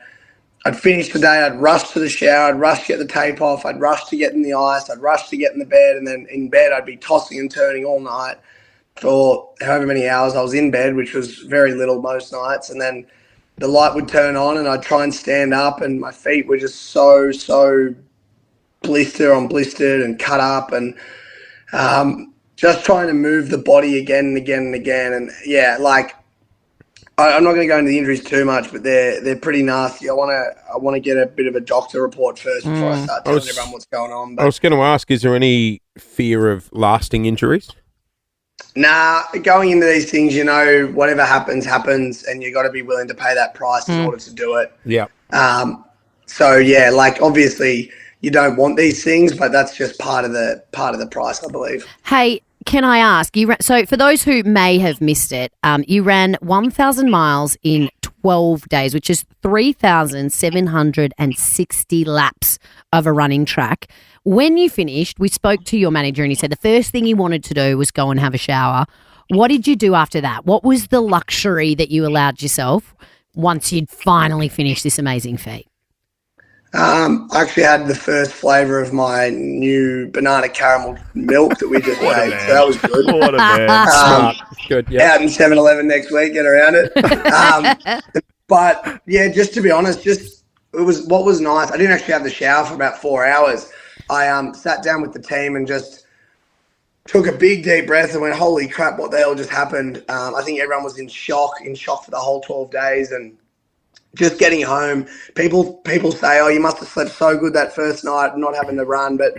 I'd finish the day. I'd rush to the shower. I'd rush to get the tape off. I'd rush to get in the ice. I'd rush to get in the bed. And then in bed, I'd be tossing and turning all night for however many hours I was in bed, which was very little most nights. And then the light would turn on and I'd try and stand up and my feet were just so blistered and cut up. And just trying to move the body again and again and again. And yeah, like I'm not going to go into the injuries too much, but they're pretty nasty. I want to get a bit of a doctor report first before I start telling everyone what's going on. I was going to ask, is there any fear of lasting injuries? Nah, going into these things, whatever happens, and you got to be willing to pay that price in order to do it. Yeah. So yeah, like obviously you don't want these things, but that's just part of the price, I believe. Hey, can I ask you? So, for those who may have missed it, you ran 1,000 miles in 12 days, which is 3,760 laps of a running track. When you finished, we spoke to your manager, and he said the first thing he wanted to do was go and have a shower. What did you do after that? What was the luxury that you allowed yourself once you'd finally finished this amazing feat? I actually had the first flavour of my new banana caramel milk that we just made, so that was good. What a man. Smart. Good, yeah. Out in 7-Eleven next week, get around it. But, yeah, just to be honest, what was nice, I didn't actually have the shower for about 4 hours. I sat down with the team and just took a big, deep breath and went, holy crap, what the hell just happened? I think everyone was in shock for the whole 12 days, and just getting home, people say, oh, you must have slept so good that first night not having the run. But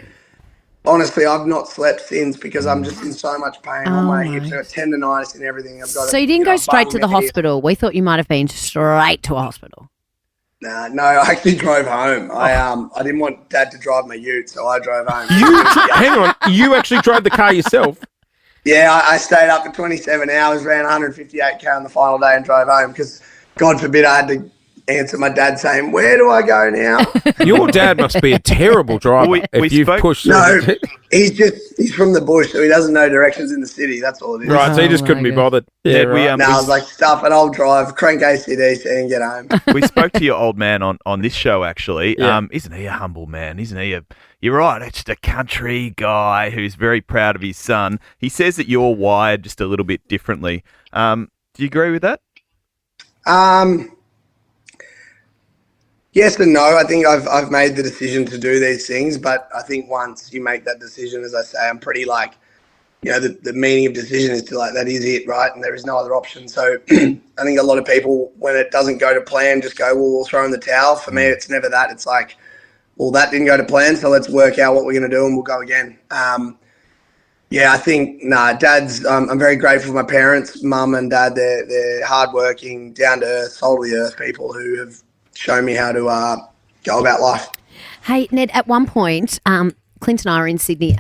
honestly, I've not slept since because I'm just in so much pain on my hips. I've got tendonitis and everything. So you didn't go straight to the hospital. We thought you might have been straight to a hospital. No, I actually drove home. I didn't want Dad to drive my ute, so I drove home. Hang on, you actually drove the car yourself? Yeah, I stayed up for 27 hours, ran 158k on the final day and drove home because, God forbid, I had to answer my dad saying, where do I go now? Your dad must be a terrible driver if you've pushed. No, he's from the bush, so he doesn't know directions in the city. That's all it is. Right, so he just couldn't be bothered. Yeah, right. I was like, stuff it, I'll drive, crank ACDC and get home. We spoke to your old man on this show, actually. Yeah. Isn't he a humble man? Isn't he you're right, it's just a country guy who's very proud of his son. He says that you're wired just a little bit differently. Do you agree with that? Yes and no. I think I've made the decision to do these things, but I think once you make that decision, as I say, I'm pretty the meaning of decision is to that is it, right? And there is no other option. So I think a lot of people, when it doesn't go to plan, just go, well, we'll throw in the towel. For me, it's never that. It's like, well, that didn't go to plan, so let's work out what we're going to do and we'll go again. I think, Dad's, I'm very grateful for my parents, Mum and Dad. They're hardworking, down-to-earth, soul-to-the-earth people who have shown me how to go about life. Hey, Ned, at one point, Clint and I were in Sydney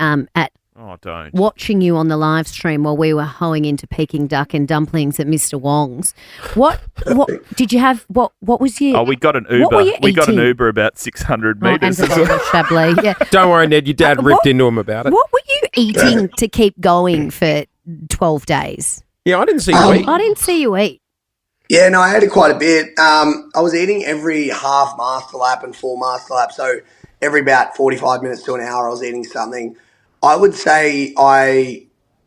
watching you on the live stream while we were hoeing into Peking duck and dumplings at Mr. Wong's. What did you have? What was you? Oh, we got an Uber. We got an Uber about 600 metres. And a Chablis, yeah. Don't worry, Ned, your dad ripped into him about it. What were you eating to keep going for 12 days? Yeah, I didn't see you eat. I didn't see you eat. Yeah, no, I ate it quite a bit. I was eating every half master lap and full master lap. So every about 45 minutes to an hour, I was eating something. I would say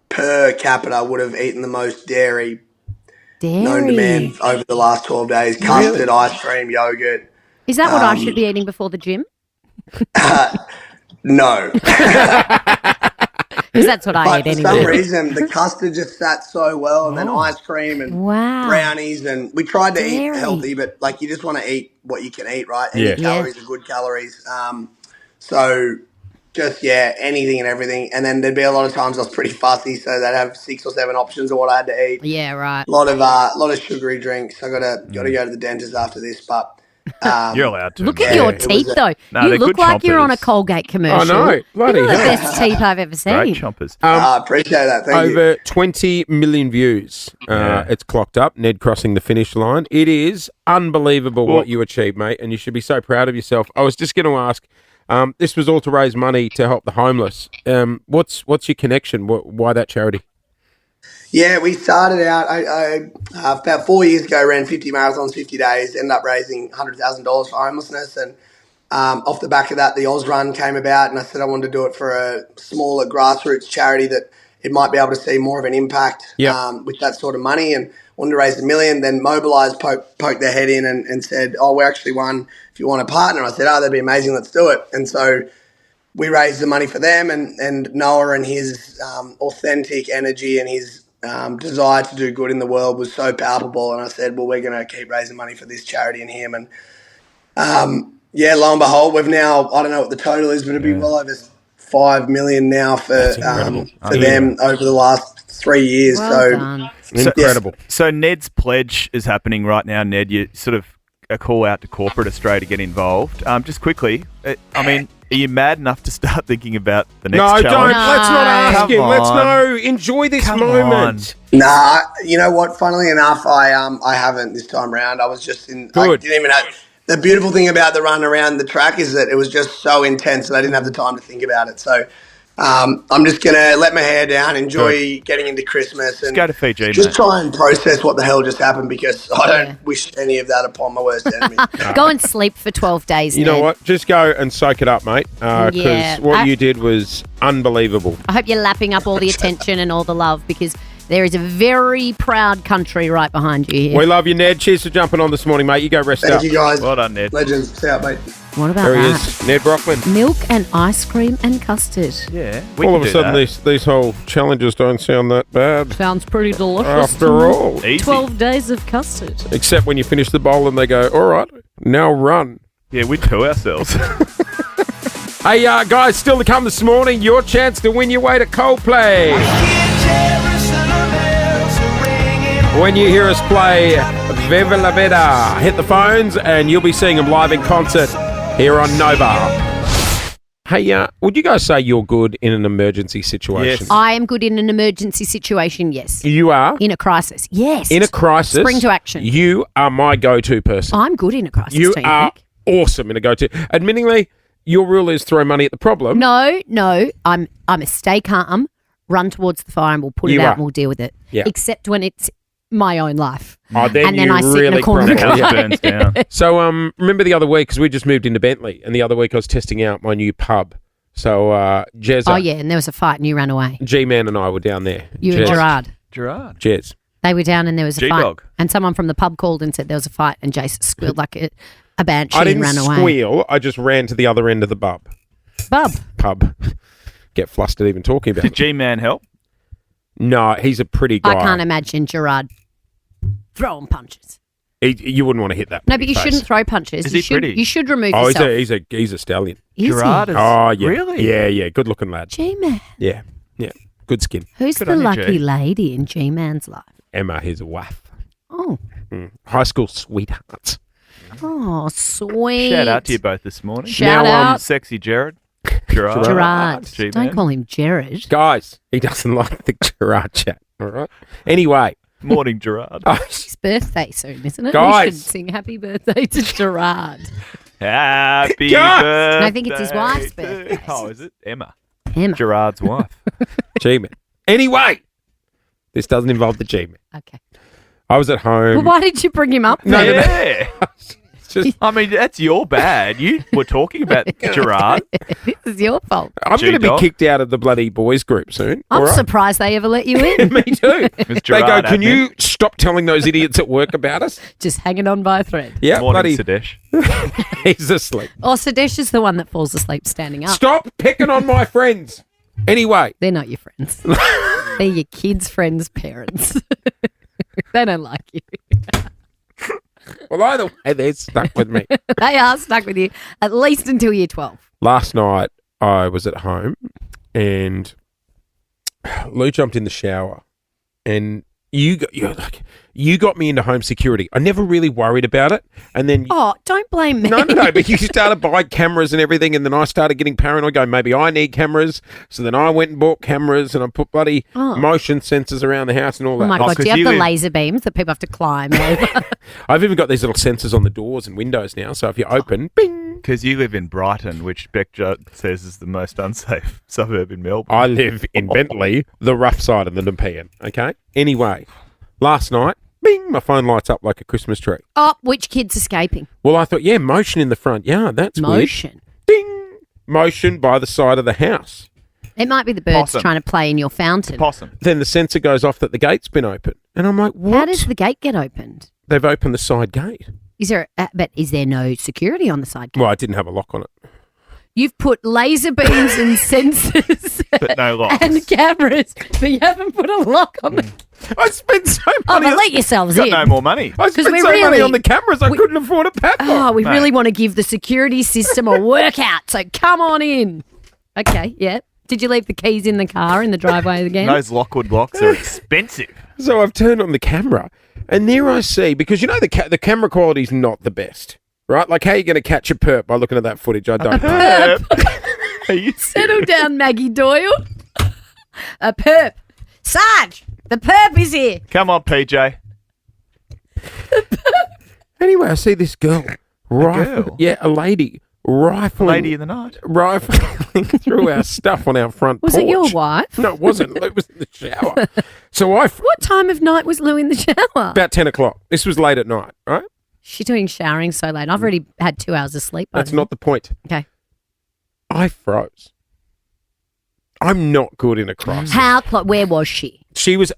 per capita, would have eaten the most dairy known to man over the last 12 days. Custard, ice cream, yogurt. Is that what I should be eating before the gym? No. Because that's what I ate anyway. For some reason, the custard just sat so well, and then ice cream and brownies. And we tried to eat healthy, but you just want to eat what you can eat, right? Any calories are good calories. So just, anything and everything. And then there'd be a lot of times I was pretty fussy, so they'd have 6 or 7 options of what I had to eat. Yeah, right. A lot of sugary drinks. I got to go to the dentist after this, but. You're allowed to. Look at your teeth, though. You look like you're on a Colgate commercial. I know. Bloody You're the hell. best teeth I've ever seen. Great chompers. I appreciate that. Thank you. Over 20 million views. It's clocked up. Ned crossing the finish line. It is unbelievable what you achieved, mate, and you should be so proud of yourself. I was just going to ask, this was all to raise money to help the homeless. What's your connection? Why that charity? Yeah, we started out, I about 4 years ago, ran 50 marathons, 50 days, ended up raising $100,000 for homelessness. And off the back of that, the Oz Run came about, and I said I wanted to do it for a smaller grassroots charity that it might be able to see more of an impact with that sort of money, and wanted to raise $1 million. Then Mobilise poked their head in and said, oh, we're actually one if you want a partner. I said, oh, that'd be amazing, let's do it. And so we raised the money for them, and Noah and his authentic energy and his desire to do good in the world was so palpable. And I said, well, we're going to keep raising money for this charity and him. And lo and behold, we've now, I don't know what the total is, but it'll be well over 5 million now for them over the last 3 years. Well done. Incredible. So Ned's pledge is happening right now. Ned, you sort of a call out to corporate Australia to get involved. Just quickly, are you mad enough to start thinking about the next challenge? No, don't. Let's not ask him. Let's no. Enjoy this moment. Nah, you know what? Funnily enough, I haven't this time around. I was just in. Good. I didn't even have. The beautiful thing about the run around the track is that it was just so intense that I didn't have the time to think about it. So I'm just going to let my hair down, enjoy getting into Christmas, and go to Fiji, just try and process what the hell just happened, because I don't wish any of that upon my worst enemy. Go and sleep for 12 days. You know Ned. what? Just go and soak it up, mate. Because what you did was unbelievable. I hope you're lapping up all the attention and all the love, because there is a very proud country right behind you here. We love you, Ned. Cheers for jumping on this morning, mate. You go rest up. Thank you, guys. Well done, Ned. Legends. See you, mate. What about There he that? is, Ned Brockman. Milk and ice cream and custard. Yeah. All of a sudden, these whole challenges don't sound that bad. Sounds pretty delicious. After all. 12 days of custard. Except when you finish the bowl and they go, all right, now run. Yeah, we poo ourselves. Hey, guys, still to come this morning, your chance to win your way to Coldplay. When you hear us play Viva La Vida, hit the phones and you'll be seeing them live in concert here on Nova. Hey, would you guys say you're good in an emergency situation? Yes. I am good in an emergency situation, yes. You are? In a crisis, yes. In a crisis? Spring to action. You are my go-to person. I'm good in a crisis You too, are Nick. awesome in a go-to. Admittingly, your rule is throw money at the problem. No. I'm a stay calm, run towards the fire, and we'll put it out and we'll deal with it. Yeah. Except when it's my own life. Oh, then and then you I sit in really a corner. crumble. House burns down. So, remember the other week, because we just moved into Bentley, and the other week I was testing out my new pub. So, Jez, Oh, yeah, and there was a fight and you ran away. G-Man and I were down there. You and Gerard. Jez. They were down and there was a G-Dog. fight. And someone from the pub called and said there was a fight, and Jace squealed like a banshee I and didn't ran away. squeal. I just ran to the other end of the pub. Pub. Get flustered even talking about Did it. G-Man help? No, he's a pretty guy. I can't imagine Gerard throwing punches. You wouldn't want to hit that. No, but you face. shouldn't throw punches. Is you he should, pretty? You should remove Oh, yourself. he's a stallion. Is Gerard he? is- Oh, yeah. Really? Yeah. Good looking lad. G-Man. Yeah. Good skin. Who's the lucky lady in G-Man's life? Emma, his wife. Oh. High school sweethearts. Oh, sweet. Shout out to you both this morning. Shout out. Sexy Gerard. Gerard. Gerard. Don't call him Jared. Guys, he doesn't like the Gerard chat. All right. Anyway. Morning, Gerard. It's his birthday soon, isn't it? Guys. We should sing happy birthday to Gerard. Happy God. birthday. No, I think it's his wife's birthday. Oh, is it? Emma. Emma. Gerard's wife. G-Man. Anyway, this doesn't involve the G-Man. Okay. I was at home. Well, why did you bring him up then? Yeah. I mean, that's your bad. You were talking about Gerard. This is your fault. I'm going to be G-Dog. kicked out of the bloody boys group soon. I'm all right? surprised they ever let you in. Me too. Miss They go, Gerard can admin. you stop telling those idiots at work about us? Just hanging on by a thread. Yeah, Morning, bloody. Sadesh. He's asleep. Oh, Sadesh is the one that falls asleep standing up. Stop picking on my friends. Anyway. They're not your friends. They're your kids' friends' parents. They don't like you. Well, either way, they're stuck with me. They are stuck with you, at least until year 12. Last night, I was at home and Lou jumped in the shower and you got me into home security. I never really worried about it. And then... Oh, don't blame me. No, but you started buying cameras and everything, and then I started getting paranoid, going, maybe I need cameras. So then I went and bought cameras, and I put bloody motion sensors around the house and all that. Oh, my God. Do you have the laser beams that people have to climb over? I've even got these little sensors on the doors and windows now, so if you open, bing! Because you live in Brighton, which Beck says is the most unsafe suburb in Melbourne. I live in Bentley, the rough side of the Nepean, okay? Anyway, last night, bing, my phone lights up like a Christmas tree. Oh, which kid's escaping? Well, I thought, yeah, motion in the front yard, that's Motion. weird. Ding! Motion by the side of the house. It might be the birds Possum. trying to play in your fountain. Possum. Then the sensor goes off that the gate's been open. And I'm like, what? How does the gate get opened? They've opened the side gate. Is there no security on the side gate? Well, I didn't have a lock on it. You've put laser beams and sensors But no locks. and cameras, but you haven't put a lock on the. I spent so Oh, money. but let yourselves Got in. no more money. I spent we so money really- on the cameras. I couldn't afford a padlock. Oh, we Mate. really want to give the security system a workout, so come on in. Okay, yeah. Did you leave the keys in the car in the driveway again? Those Lockwood locks are expensive. So I've turned on the camera, and there I see, because you know the camera quality is not the best, right? Like, how are you going to catch a perp by looking at that footage? I don't know. Are you Settle down, Maggie Doyle. A perp. Sarge, the perp is here. Come on, PJ. Anyway, I see this girl. girl? Yeah, a lady. Rifling. Lady in the night. Rifling through our stuff on our front Was porch. it your wife? No, it wasn't. It was in the shower. So What time of night was Lou in the shower? About 10 o'clock. This was late at night, right? She's doing showering so late. I've already had 2 hours of sleep. by That's then. not the point. Okay. I froze. I'm not good in a crisis. Where was she? She was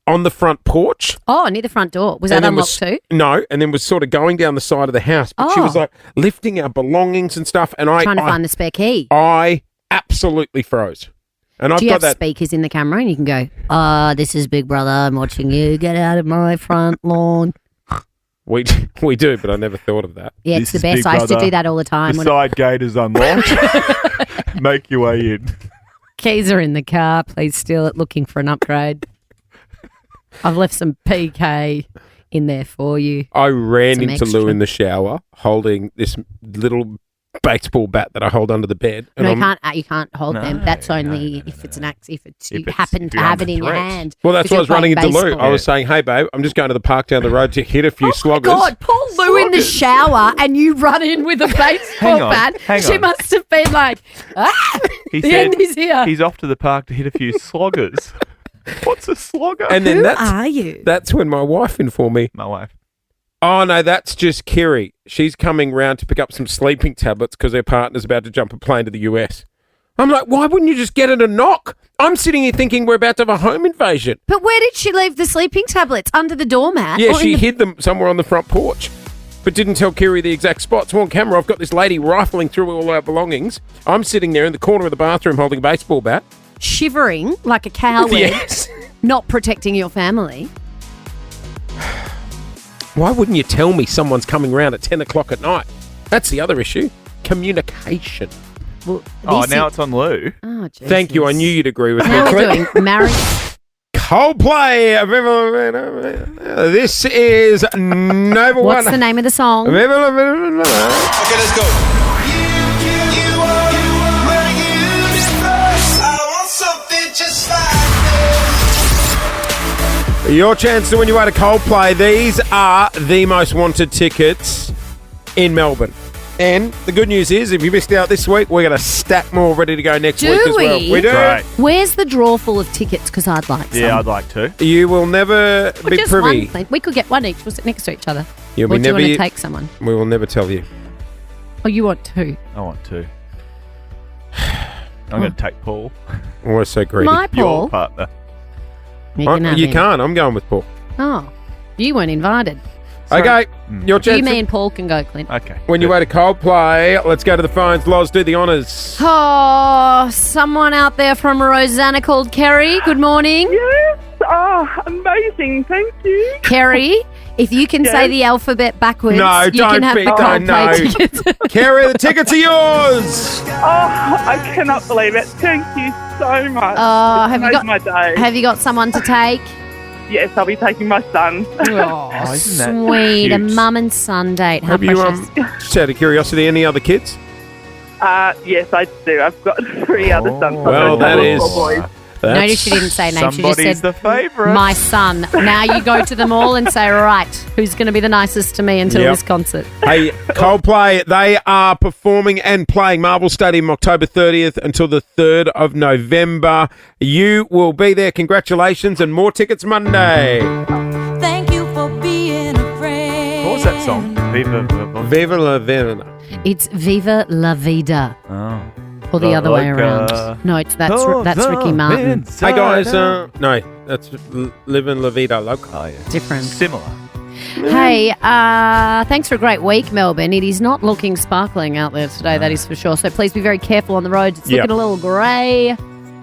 on the front porch. Oh, near the front door. Was and that then unlocked too? No, and then was sort of going down the side of the house. But she was Oh. like lifting our belongings and stuff. And Trying to find the spare key. I absolutely froze. And I've Do you got have that. speakers in the camera and you can go, this is Big Brother. I'm watching you. Get out of my front lawn. We do, but I never thought of that. Yeah, it's the best. I used to do that all the time. The when side gate is unlocked. Make your way in. keys are in the car. Please steal it. Looking for an upgrade. I've left some PK in there for you. I ran Some into Lou extra. in the shower holding this little baseball bat that I hold under the bed. No, I'm- you can't hold them. That's only if it's an if you happen to you're have under it in your threat. hand. Well, that's 'cause why I you're was running playing into Lou. baseball. I was saying, hey, babe, I'm just going to the park down the road to hit a few sloggers. God, Paul Lou in the shower and you run in with a baseball Hang on, bat. hang She on. must have been like, He the said end is here. he's off to the park to hit a few sloggers. What's a slogger? And then Who that's, are you? That's when my wife informed me. My wife. Oh, no, that's just Kiri. She's coming round to pick up some sleeping tablets because her partner's about to jump a plane to the US. I'm like, why wouldn't you just get it a knock? I'm sitting here thinking we're about to have a home invasion. But where did she leave the sleeping tablets? Under the doormat? Yeah, Or in she the- hid them somewhere on the front porch, but didn't tell Kiri the exact spot. So on camera, I've got this lady rifling through all our belongings. I'm sitting there in the corner of the bathroom holding a baseball bat. shivering like a coward, Yes. not protecting your family. Why wouldn't you tell me someone's coming round at 10 o'clock at night? That's the other issue. Communication. Well, Oh, this now is- it's on Lou. Oh, Jesus. Thank you. I knew you'd agree with Now me, we're Clint. doing marriage. Coldplay. This is Nova What's One. the name of the song? Okay, let's go. Your chance to win your way to Coldplay. These are the most wanted tickets in Melbourne. And the good news is, if you missed out this week, we're going to stack more ready to go next Do week as well. we? We do. Great. Where's the draw full of tickets? Because I'd like some. Yeah, I'd like to. You will never Or be just privy. one, please. We could get one each. We'll sit next to each other. You'll or be do you never. want to take someone? We will never tell you. Oh, you want two? I want to. I'm going to take Paul. We're so greedy. My Paul? Your partner. You can have You him. can't. I'm going with Paul. Oh, you weren't invited. Okay. Your You, chance. me, and Paul can go, Clint. Okay. When you way to Coldplay, let's go to the phones. Loz, do the honours. Oh, someone out there from Rosanna called Kerry. Good morning. Yes. Oh, amazing. Thank you. Kerry, if you can say Yes. the alphabet backwards, No, you don't can have be. the Don't, Coldplay no. tickets. Kerry, the tickets are yours. Oh, I cannot believe it. Thank you so much. Oh, have It you got made my day. Have you got someone to take? Yes, I'll be taking my son. Oh, isn't that sweet, a cute? mum and son date. How Have you, precious. just out of curiosity, any other kids? Yes, I do. I've got 3 other sons. Well, that is. Boys. Notice she didn't say name. She just Somebody's said the favourite. my son. Now you go to them all and say, right, who's going to be the nicest to me until Yep. this concert? Hey, Coldplay, they are performing and playing Marvel Stadium October 30th until the 3rd of November. You will be there. Congratulations, and more tickets Monday. Thank you for being a friend. What was that song? Viva. Viva la Vida. It's Viva la Vida. Oh. Or the other way Like, around. No, it's that's the Ricky Martin. Hey, guys. No, that's Living La Vida Loca. Oh, yeah. Different. Similar. Hey, thanks for a great week, Melbourne. It is not looking sparkling out there today, that is for sure. So please be very careful on the roads. It's looking a little grey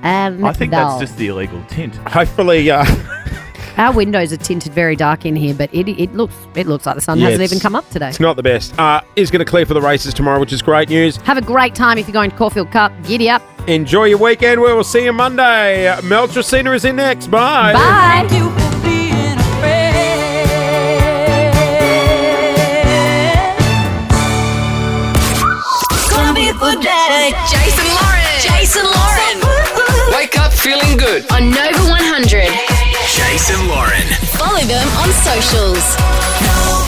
and I think dull. that's just the illegal tint. Hopefully, our windows are tinted very dark in here, but it looks like the sun hasn't even come up today. It's not the best. Is going to clear for the races tomorrow, which is great news. Have a great time if you're going to Caulfield Cup. Giddy up. Enjoy your weekend. We will see you Monday. Mel Tracina is in next. Bye. Bye. Jase and Lauren. Wake up feeling good. On Nova 100. Jase and Lauren. Follow them on socials.